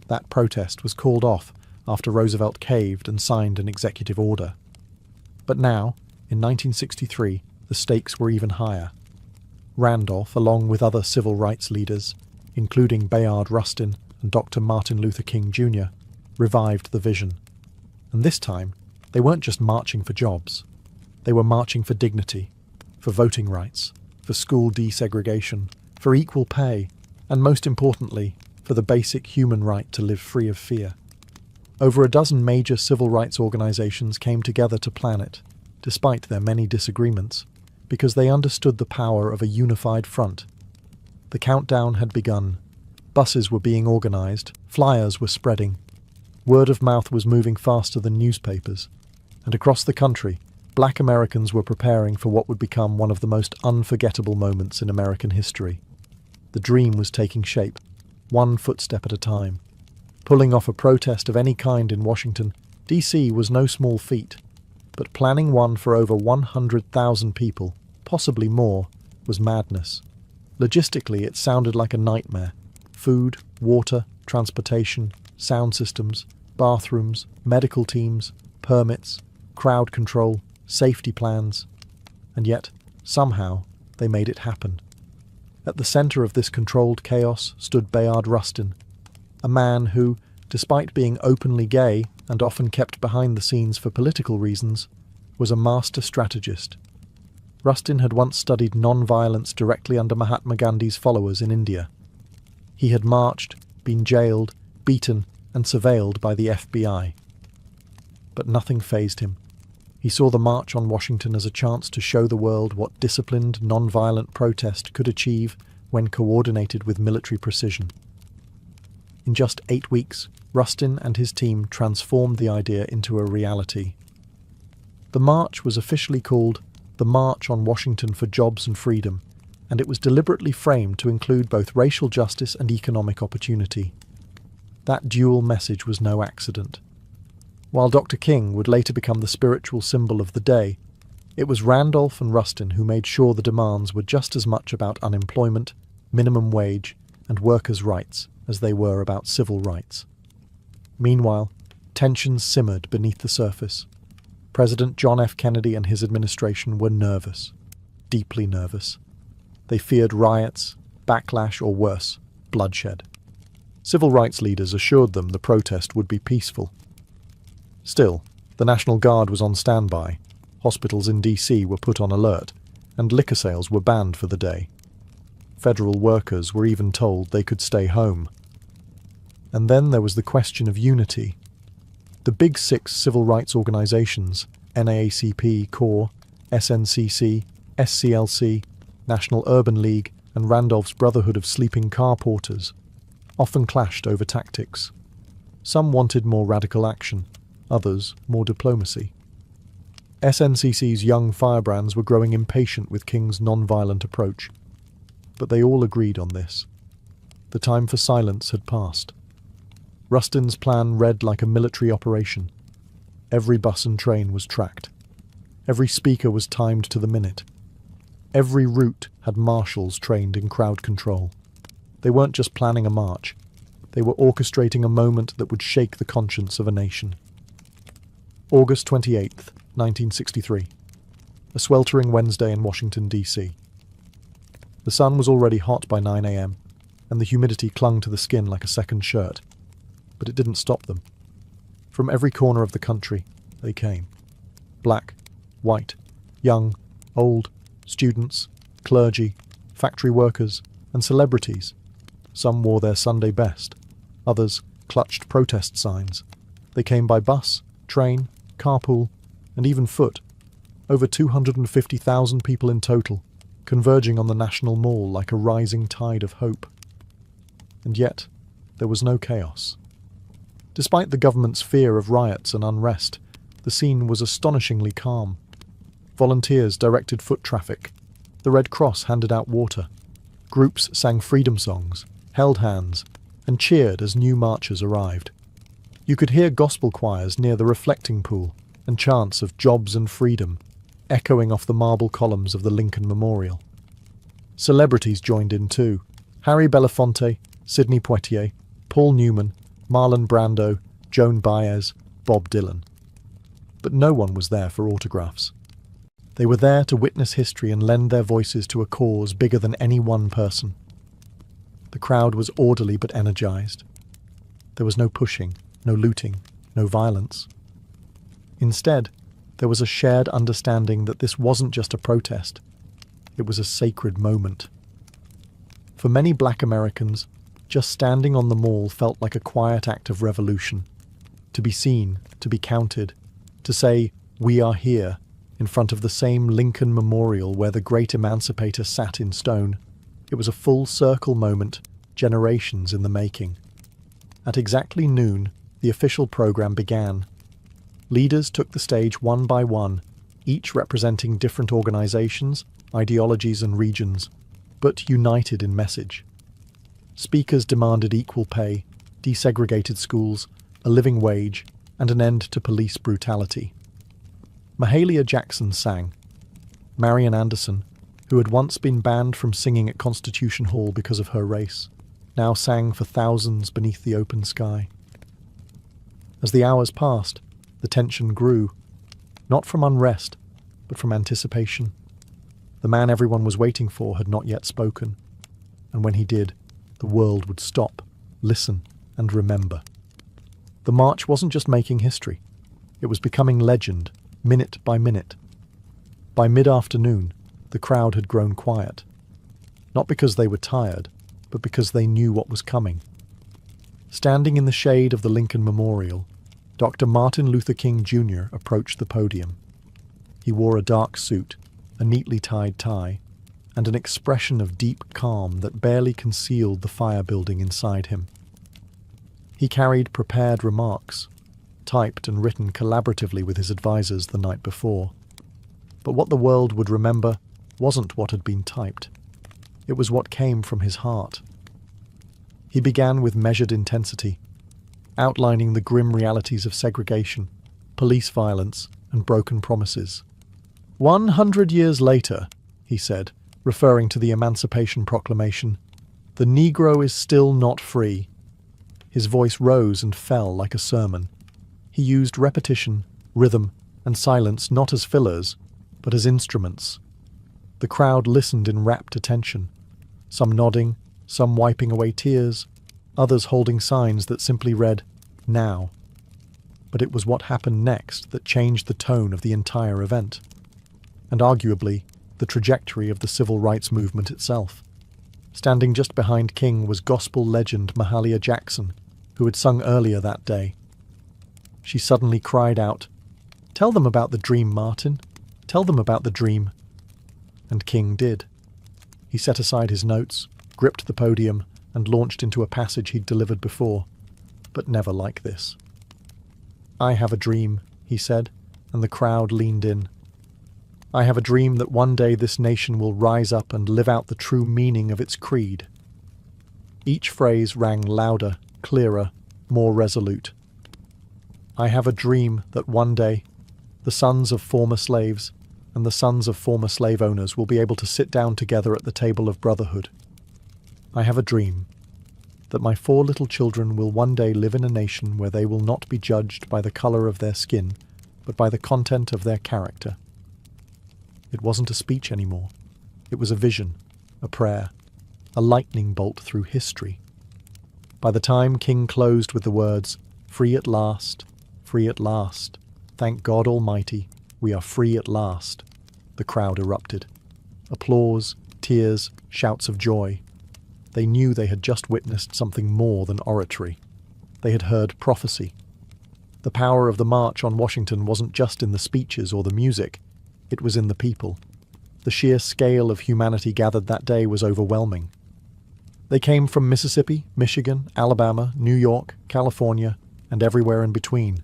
That protest was called off after Roosevelt caved and signed an executive order. But now, in 1963, the stakes were even higher. Randolph, along with other civil rights leaders, including Bayard Rustin and Dr. Martin Luther King Jr., revived the vision. And this time, they weren't just marching for jobs. They were marching for dignity, for voting rights, for school desegregation, for equal pay, and most importantly, for the basic human right to live free of fear. Over a dozen major civil rights organizations came together to plan it, despite their many disagreements, because they understood the power of a unified front. The countdown had begun. Buses were being organized, flyers were spreading. Word of mouth was moving faster than newspapers, and across the country, Black Americans were preparing for what would become one of the most unforgettable moments in American history. The dream was taking shape, one footstep at a time. Pulling off a protest of any kind in Washington, D.C. was no small feat, but planning one for over 100,000 people, possibly more, was madness. Logistically, it sounded like a nightmare. Food, water, transportation, sound systems, bathrooms, medical teams, permits, crowd control, safety plans. And yet, somehow, they made it happen. At the center of this controlled chaos stood Bayard Rustin, a man who, despite being openly gay and often kept behind the scenes for political reasons, was a master strategist. Rustin had once studied non-violence directly under Mahatma Gandhi's followers in India. He had marched, been jailed, beaten, and surveilled by the FBI. But nothing fazed him. He saw the March on Washington as a chance to show the world what disciplined, non-violent protest could achieve when coordinated with military precision. In just 8 weeks, Rustin and his team transformed the idea into a reality. The march was officially called the March on Washington for Jobs and Freedom, and it was deliberately framed to include both racial justice and economic opportunity. That dual message was no accident. While Dr. King would later become the spiritual symbol of the day, it was Randolph and Rustin who made sure the demands were just as much about unemployment, minimum wage, and workers' rights as they were about civil rights. Meanwhile, tensions simmered beneath the surface. President John F. Kennedy and his administration were nervous, deeply nervous. They feared riots, backlash, or worse, bloodshed. Civil rights leaders assured them the protest would be peaceful. Still, the National Guard was on standby, hospitals in D.C. were put on alert, and liquor sales were banned for the day. Federal workers were even told they could stay home. And then there was the question of unity. The Big Six civil rights organizations, NAACP, CORE, SNCC, SCLC, National Urban League, and Randolph's Brotherhood of Sleeping Car Porters, often clashed over tactics. Some wanted more radical action, others more diplomacy. SNCC's young firebrands were growing impatient with King's non-violent approach, but they all agreed on this. The time for silence had passed. Rustin's plan read like a military operation. Every bus and train was tracked. Every speaker was timed to the minute. Every route had marshals trained in crowd control. They weren't just planning a march. They were orchestrating a moment that would shake the conscience of a nation. August 28th, 1963. A sweltering Wednesday in Washington, D.C. The sun was already hot by 9 a.m., and the humidity clung to the skin like a second shirt. But it didn't stop them. From every corner of the country, they came. Black, white, young, old, students, clergy, factory workers, and celebrities. Some wore their Sunday best. Others clutched protest signs. They came by bus, train, carpool, and even foot. Over 250,000 people in total, converging on the National Mall like a rising tide of hope. And yet, there was no chaos. Despite the government's fear of riots and unrest, the scene was astonishingly calm. Volunteers directed foot traffic. The Red Cross handed out water. Groups sang freedom songs, held hands, and cheered as new marchers arrived. You could hear gospel choirs near the reflecting pool and chants of jobs and freedom echoing off the marble columns of the Lincoln Memorial. Celebrities joined in too. Harry Belafonte, Sidney Poitier, Paul Newman, Marlon Brando, Joan Baez, Bob Dylan. But no one was there for autographs. They were there to witness history and lend their voices to a cause bigger than any one person. The crowd was orderly but energized. There was no pushing, no looting, no violence. Instead, there was a shared understanding that this wasn't just a protest. It was a sacred moment. For many Black Americans, just standing on the mall felt like a quiet act of revolution. To be seen, to be counted, to say, "We are here," in front of the same Lincoln Memorial where the great emancipator sat in stone. It was a full circle moment, generations in the making. At exactly noon, the official program began. Leaders took the stage one by one, each representing different organizations, ideologies and regions, but united in message. Speakers demanded equal pay, desegregated schools, a living wage, and an end to police brutality. Mahalia Jackson sang. Marian Anderson, who had once been banned from singing at Constitution Hall because of her race, now sang for thousands beneath the open sky. As the hours passed, the tension grew, not from unrest, but from anticipation. The man everyone was waiting for had not yet spoken, and when he did, the world would stop, listen, and remember. The march wasn't just making history. It was becoming legend, minute by minute. By mid-afternoon, the crowd had grown quiet. Not because they were tired, but because they knew what was coming. Standing in the shade of the Lincoln Memorial, Dr. Martin Luther King Jr. approached the podium. He wore a dark suit, a neatly tied tie, and an expression of deep calm that barely concealed the fire building inside him. He carried prepared remarks, typed and written collaboratively with his advisors the night before. But what the world would remember wasn't what had been typed. It was what came from his heart. He began with measured intensity, outlining the grim realities of segregation, police violence, and broken promises. 100 years later, he said, referring to the Emancipation Proclamation, the Negro is still not free. His voice rose and fell like a sermon. He used repetition, rhythm, and silence not as fillers, but as instruments. The crowd listened in rapt attention, some nodding, some wiping away tears, others holding signs that simply read, "Now." But it was what happened next that changed the tone of the entire event, and arguably the trajectory of the civil rights movement itself. Standing just behind King was gospel legend Mahalia Jackson, who had sung earlier that day. She suddenly cried out, "Tell them about the dream, Martin. Tell them about the dream." And King did. He set aside his notes, gripped the podium, and launched into a passage he'd delivered before, but never like this. "I have a dream," he said, and the crowd leaned in. "I have a dream that one day this nation will rise up and live out the true meaning of its creed." Each phrase rang louder, clearer, more resolute. "I have a dream that one day..." The sons of former slaves and the sons of former slave owners will be able to sit down together at the table of brotherhood. I have a dream that my 4 little children will one day live in a nation where they will not be judged by the color of their skin, but by the content of their character. It wasn't a speech anymore. It was a vision, a prayer, a lightning bolt through history. By the time King closed with the words, free at last, thank God Almighty, we are free at last, the crowd erupted. Applause, tears, shouts of joy. They knew they had just witnessed something more than oratory. They had heard prophecy. The power of the March on Washington wasn't just in the speeches or the music, it was in the people. The sheer scale of humanity gathered that day was overwhelming. They came from Mississippi, Michigan, Alabama, New York, California, and everywhere in between.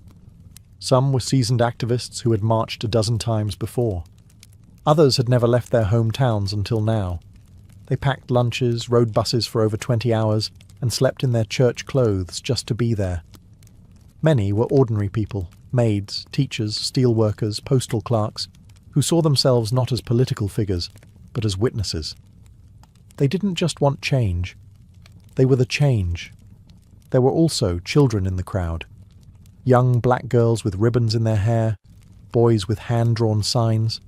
Some were seasoned activists who had marched a dozen times before. Others had never left their hometowns until now. They packed lunches, rode buses for over 20 hours, and slept in their church clothes just to be there. Many were ordinary people, maids, teachers, steel workers, postal clerks, who saw themselves not as political figures, but as witnesses. They didn't just want change. They were the change. There were also children in the crowd. Young black girls with ribbons in their hair, boys with hand-drawn signs.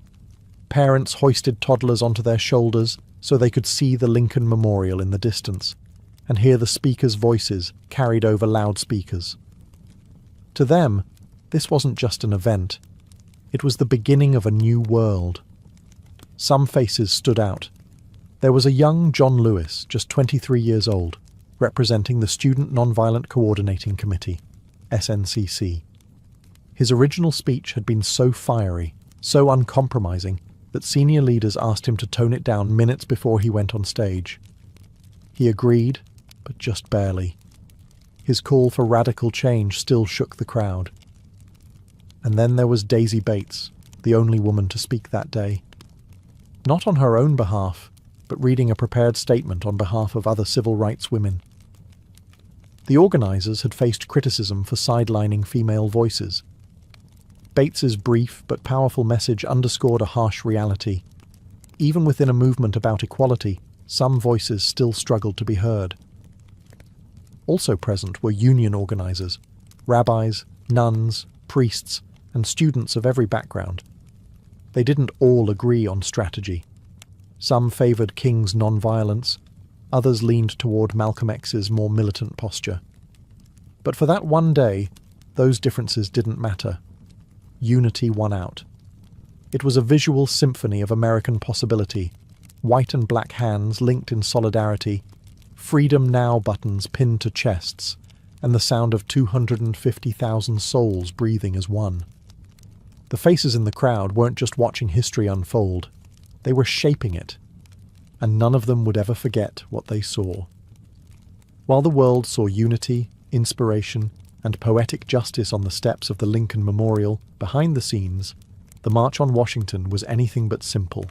Parents hoisted toddlers onto their shoulders so they could see the Lincoln Memorial in the distance and hear the speakers' voices carried over loudspeakers. To them, this wasn't just an event. It was the beginning of a new world. Some faces stood out. There was a young John Lewis, just 23 years old, representing the Student Nonviolent Coordinating Committee, SNCC. His original speech had been so fiery, so uncompromising, that senior leaders asked him to tone it down minutes before he went on stage. He agreed, but just barely. His call for radical change still shook the crowd. And then there was Daisy Bates, the only woman to speak that day. Not on her own behalf, but reading a prepared statement on behalf of other civil rights women. The organizers had faced criticism for sidelining female voices. Bates's brief but powerful message underscored a harsh reality. Even within a movement about equality, some voices still struggled to be heard. Also present were union organizers, rabbis, nuns, priests, and students of every background. They didn't all agree on strategy. Some favored King's nonviolence, others leaned toward Malcolm X's more militant posture. But for that one day, those differences didn't matter. Unity won out. It was a visual symphony of American possibility, white and black hands linked in solidarity, Freedom Now buttons pinned to chests, and the sound of 250,000 souls breathing as one. The faces in the crowd weren't just watching history unfold, they were shaping it, and none of them would ever forget what they saw. While the world saw unity, inspiration, and poetic justice on the steps of the Lincoln Memorial, behind the scenes, the March on Washington was anything but simple.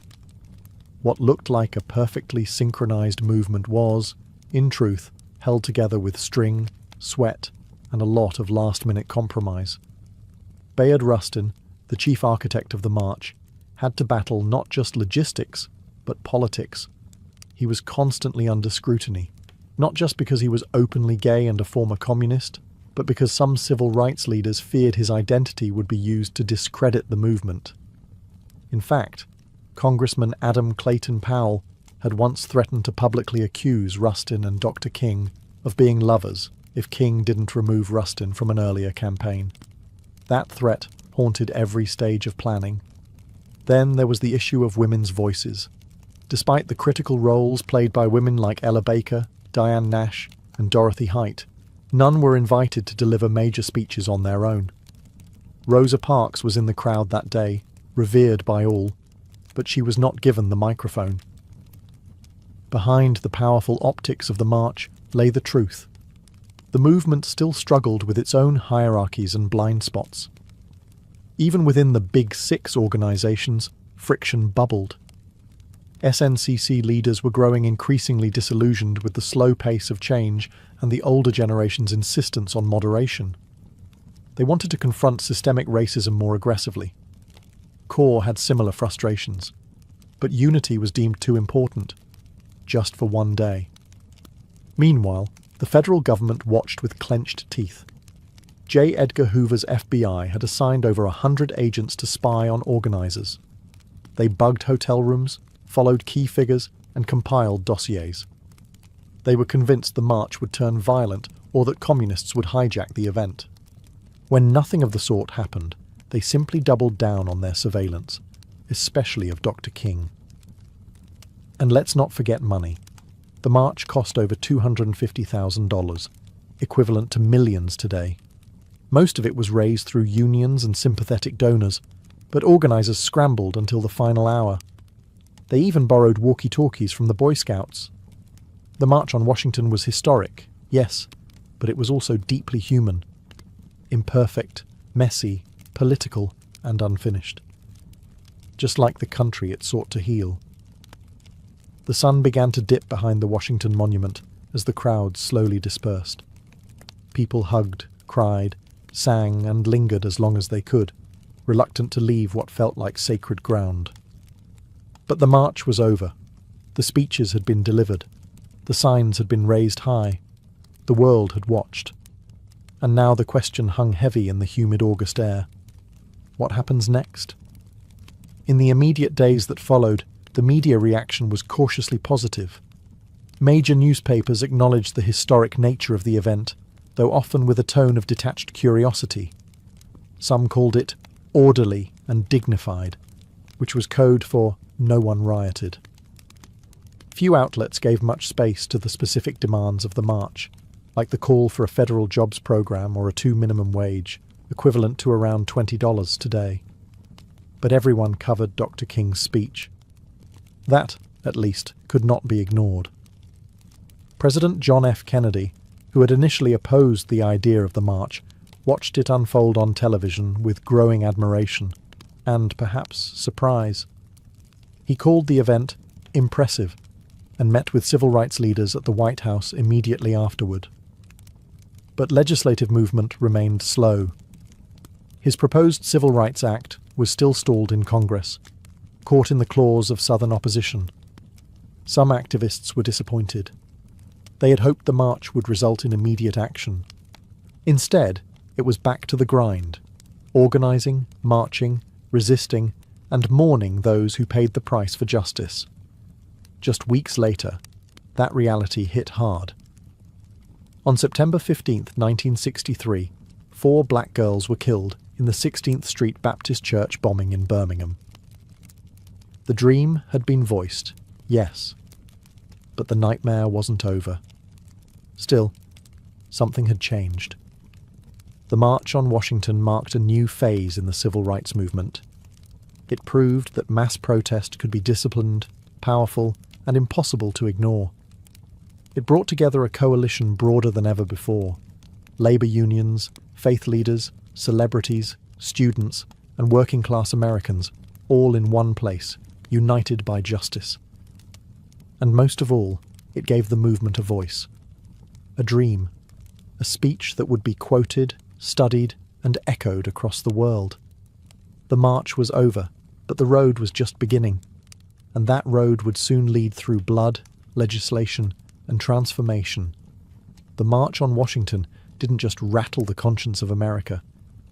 What looked like a perfectly synchronized movement was, in truth, held together with string, sweat, and a lot of last-minute compromise. Bayard Rustin, the chief architect of the march, had to battle not just logistics, but politics. He was constantly under scrutiny, not just because he was openly gay and a former communist, but because some civil rights leaders feared his identity would be used to discredit the movement. In fact, Congressman Adam Clayton Powell had once threatened to publicly accuse Rustin and Dr. King of being lovers if King didn't remove Rustin from an earlier campaign. That threat haunted every stage of planning. Then there was the issue of women's voices. Despite the critical roles played by women like Ella Baker, Diane Nash, and Dorothy Height, none were invited to deliver major speeches on their own. Rosa Parks was in the crowd that day, revered by all, but she was not given the microphone. Behind the powerful optics of the march lay the truth. The movement still struggled with its own hierarchies and blind spots. Even within the Big Six organizations, friction bubbled. SNCC leaders were growing increasingly disillusioned with the slow pace of change and the older generation's insistence on moderation. They wanted to confront systemic racism more aggressively, core had similar frustrations. But unity was deemed too important, just for one day. Meanwhile, the federal government watched with clenched teeth. J. Edgar Hoover's FBI had assigned over 100 agents to spy on organizers. They bugged hotel rooms, followed key figures, and compiled dossiers. They were convinced the march would turn violent or that communists would hijack the event. When nothing of the sort happened, they simply doubled down on their surveillance, especially of Dr. King. And let's not forget money. The march cost over $250,000, equivalent to millions today. Most of it was raised through unions and sympathetic donors, but organizers scrambled until the final hour. They even borrowed walkie-talkies from the Boy Scouts. The March on Washington was historic, yes, but it was also deeply human. Imperfect, messy, political, and unfinished. Just like the country it sought to heal. The sun began to dip behind the Washington Monument as the crowd slowly dispersed. People hugged, cried, sang, and lingered as long as they could, reluctant to leave what felt like sacred ground. But the march was over. The speeches had been delivered. The signs had been raised high. The world had watched. And now the question hung heavy in the humid August air. What happens next? In the immediate days that followed, the media reaction was cautiously positive. Major newspapers acknowledged the historic nature of the event, though often with a tone of detached curiosity. Some called it orderly and dignified, which was code for no one rioted. Few outlets gave much space to the specific demands of the march, like the call for a federal jobs program or a $2 minimum wage, equivalent to around $20 today. But everyone covered Dr. King's speech. That, at least, could not be ignored. President John F. Kennedy, who had initially opposed the idea of the march, watched it unfold on television with growing admiration and, perhaps, surprise. He called the event impressive and met with civil rights leaders at the White House immediately afterward. But legislative movement remained slow. His proposed Civil Rights Act was still stalled in Congress, caught in the claws of Southern opposition. Some activists were disappointed. They had hoped the march would result in immediate action. Instead, it was back to the grind, organizing, marching, resisting, and mourning those who paid the price for justice. Just weeks later, that reality hit hard. On September 15, 1963, 4 black girls were killed in the 16th Street Baptist Church bombing in Birmingham. The dream had been voiced, yes, but the nightmare wasn't over. Still, something had changed. The March on Washington marked a new phase in the civil rights movement. It proved that mass protest could be disciplined, powerful, and impossible to ignore. It brought together a coalition broader than ever before. Labor unions, faith leaders, celebrities, students, and working-class Americans, all in one place, united by justice. And most of all, it gave the movement a voice. A dream. A speech that would be quoted, studied, and echoed across the world. The march was over, but the road was just beginning. And that road would soon lead through blood, legislation, and transformation. The March on Washington didn't just rattle the conscience of America.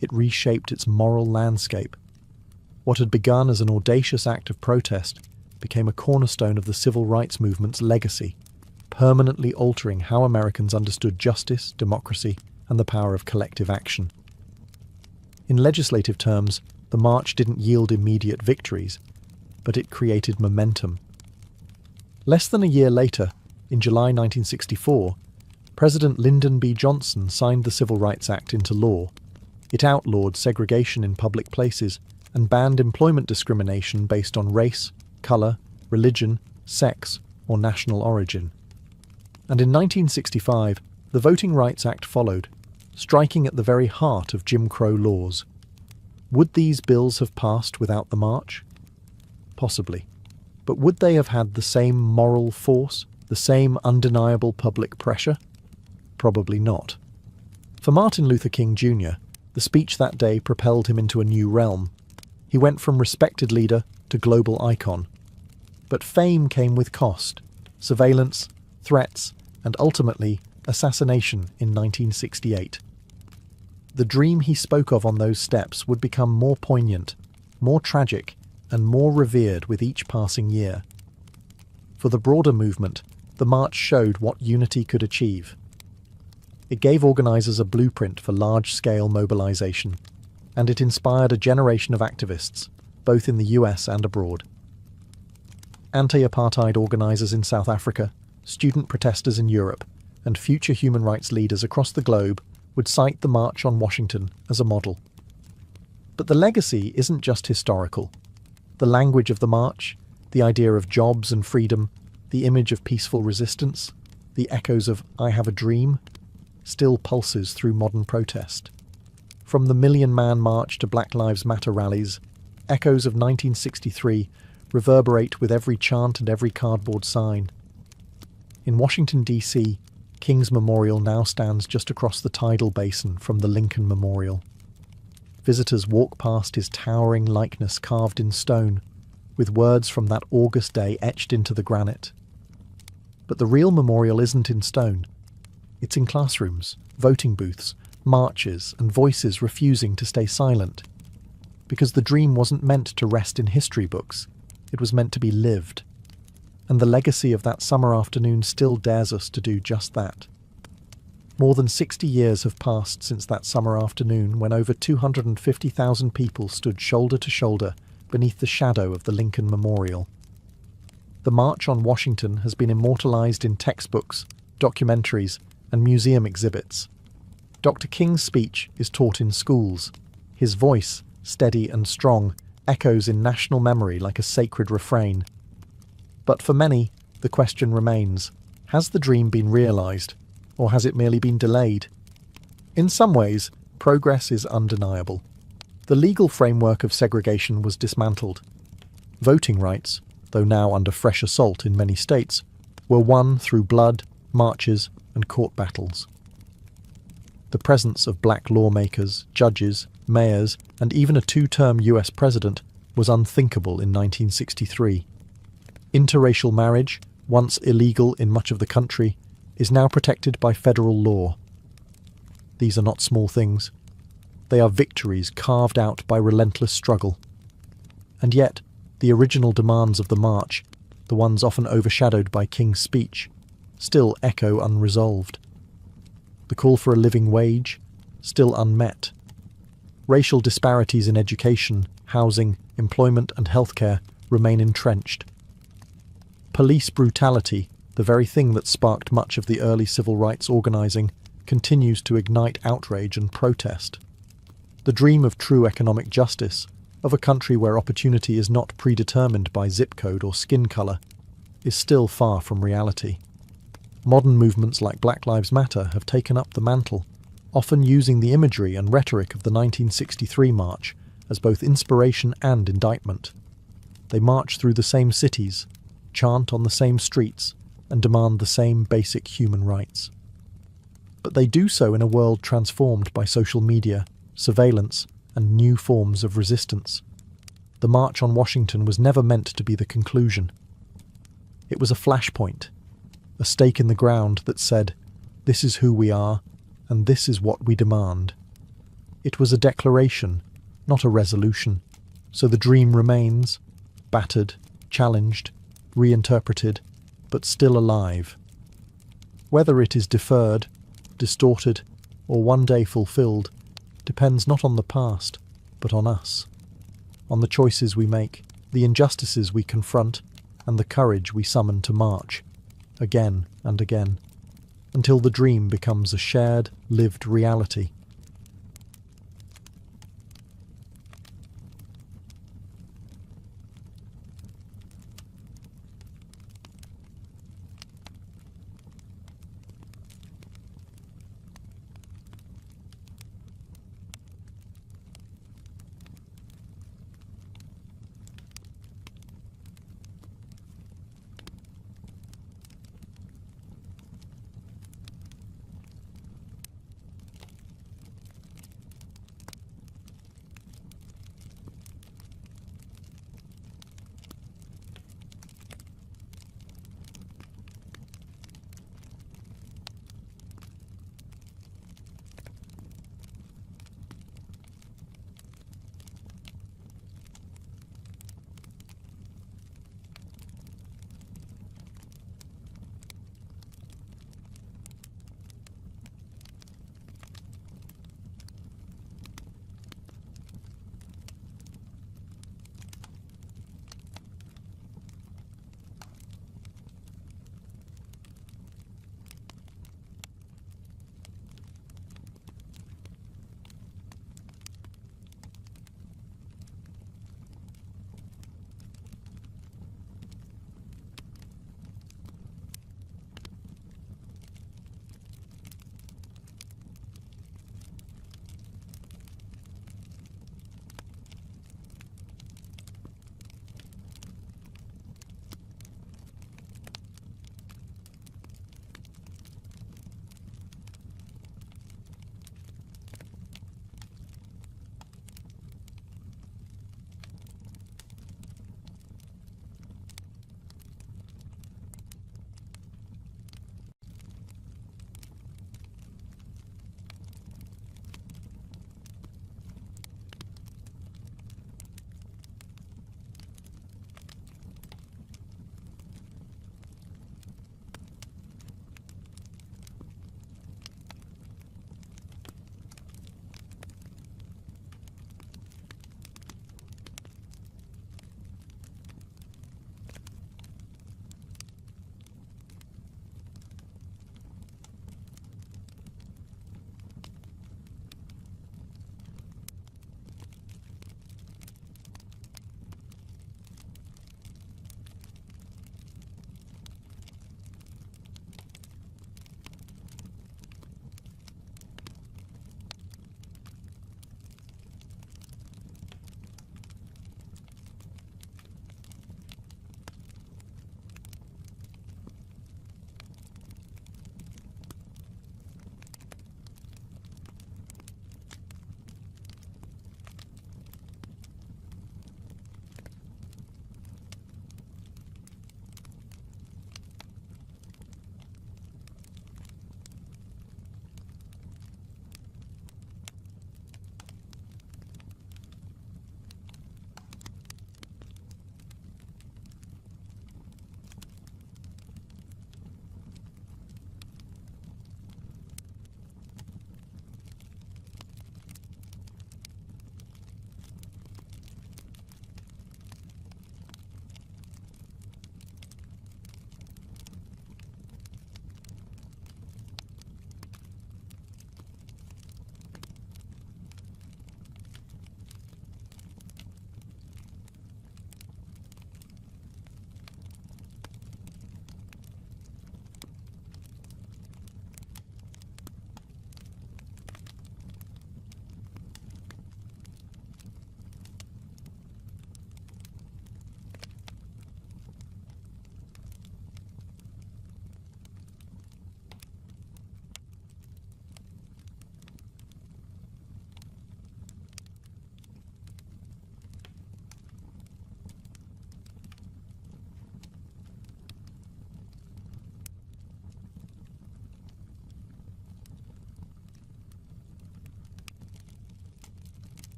It reshaped its moral landscape. What had begun as an audacious act of protest became a cornerstone of the civil rights movement's legacy, permanently altering how Americans understood justice, democracy, and the power of collective action. In legislative terms, the march didn't yield immediate victories, but it created momentum. Less than a year later, in July 1964, President Lyndon B. Johnson signed the Civil Rights Act into law. It outlawed segregation in public places and banned employment discrimination based on race, colour, religion, sex, or national origin. And in 1965, the Voting Rights Act followed, striking at the very heart of Jim Crow laws. Would these bills have passed without the march? Possibly. But would they have had the same moral force, the same undeniable public pressure? Probably not. For Martin Luther King Jr., the speech that day propelled him into a new realm. He went from respected leader to global icon. But fame came with cost: surveillance, threats, and ultimately assassination in 1968. The dream he spoke of on those steps would become more poignant, more tragic, and more revered with each passing year. For the broader movement, the march showed what unity could achieve. It gave organisers a blueprint for large-scale mobilisation, and it inspired a generation of activists, both in the US and abroad. Anti-apartheid organisers in South Africa, student protesters in Europe, and future human rights leaders across the globe would cite the March on Washington as a model. But the legacy isn't just historical. The language of the march, the idea of jobs and freedom, the image of peaceful resistance, the echoes of "I have a dream," still pulses through modern protest. From the Million-Man March to Black Lives Matter rallies, echoes of 1963 reverberate with every chant and every cardboard sign. In Washington, D.C., King's Memorial now stands just across the tidal basin from the Lincoln Memorial. Visitors walk past his towering likeness carved in stone, with words from that August day etched into the granite. But the real memorial isn't in stone. It's in classrooms, voting booths, marches, and voices refusing to stay silent. Because the dream wasn't meant to rest in history books, it was meant to be lived. And the legacy of that summer afternoon still dares us to do just that. More than 60 years have passed since that summer afternoon when over 250,000 people stood shoulder to shoulder beneath the shadow of the Lincoln Memorial. The March on Washington has been immortalized in textbooks, documentaries, and museum exhibits. Dr. King's speech is taught in schools. His voice, steady and strong, echoes in national memory like a sacred refrain. But for many, the question remains: has the dream been realized, or has it merely been delayed? In some ways, progress is undeniable. The legal framework of segregation was dismantled. Voting rights, though now under fresh assault in many states, were won through blood, marches, and court battles. The presence of black lawmakers, judges, mayors, and even a two-term US president was unthinkable in 1963. Interracial marriage, once illegal in much of the country, is now protected by federal law. These are not small things. They are victories carved out by relentless struggle. And yet, the original demands of the march, the ones often overshadowed by King's speech, still echo unresolved. The call for a living wage, still unmet. Racial disparities in education, housing, employment, and healthcare remain entrenched. Police brutality, the very thing that sparked much of the early civil rights organising, continues to ignite outrage and protest. The dream of true economic justice, of a country where opportunity is not predetermined by zip code or skin colour, is still far from reality. Modern movements like Black Lives Matter have taken up the mantle, often using the imagery and rhetoric of the 1963 march as both inspiration and indictment. They march through the same cities, chant on the same streets, and demand the same basic human rights. But they do so in a world transformed by social media, surveillance, and new forms of resistance. The March on Washington was never meant to be the conclusion. It was a flashpoint, a stake in the ground that said, "This is who we are, and this is what we demand." It was a declaration, not a resolution, so the dream remains, battered, challenged, reinterpreted, but still alive. Whether it is deferred, distorted, or one day fulfilled depends not on the past, but on us, on the choices we make, the injustices we confront, and the courage we summon to march, again and again, until the dream becomes a shared, lived reality.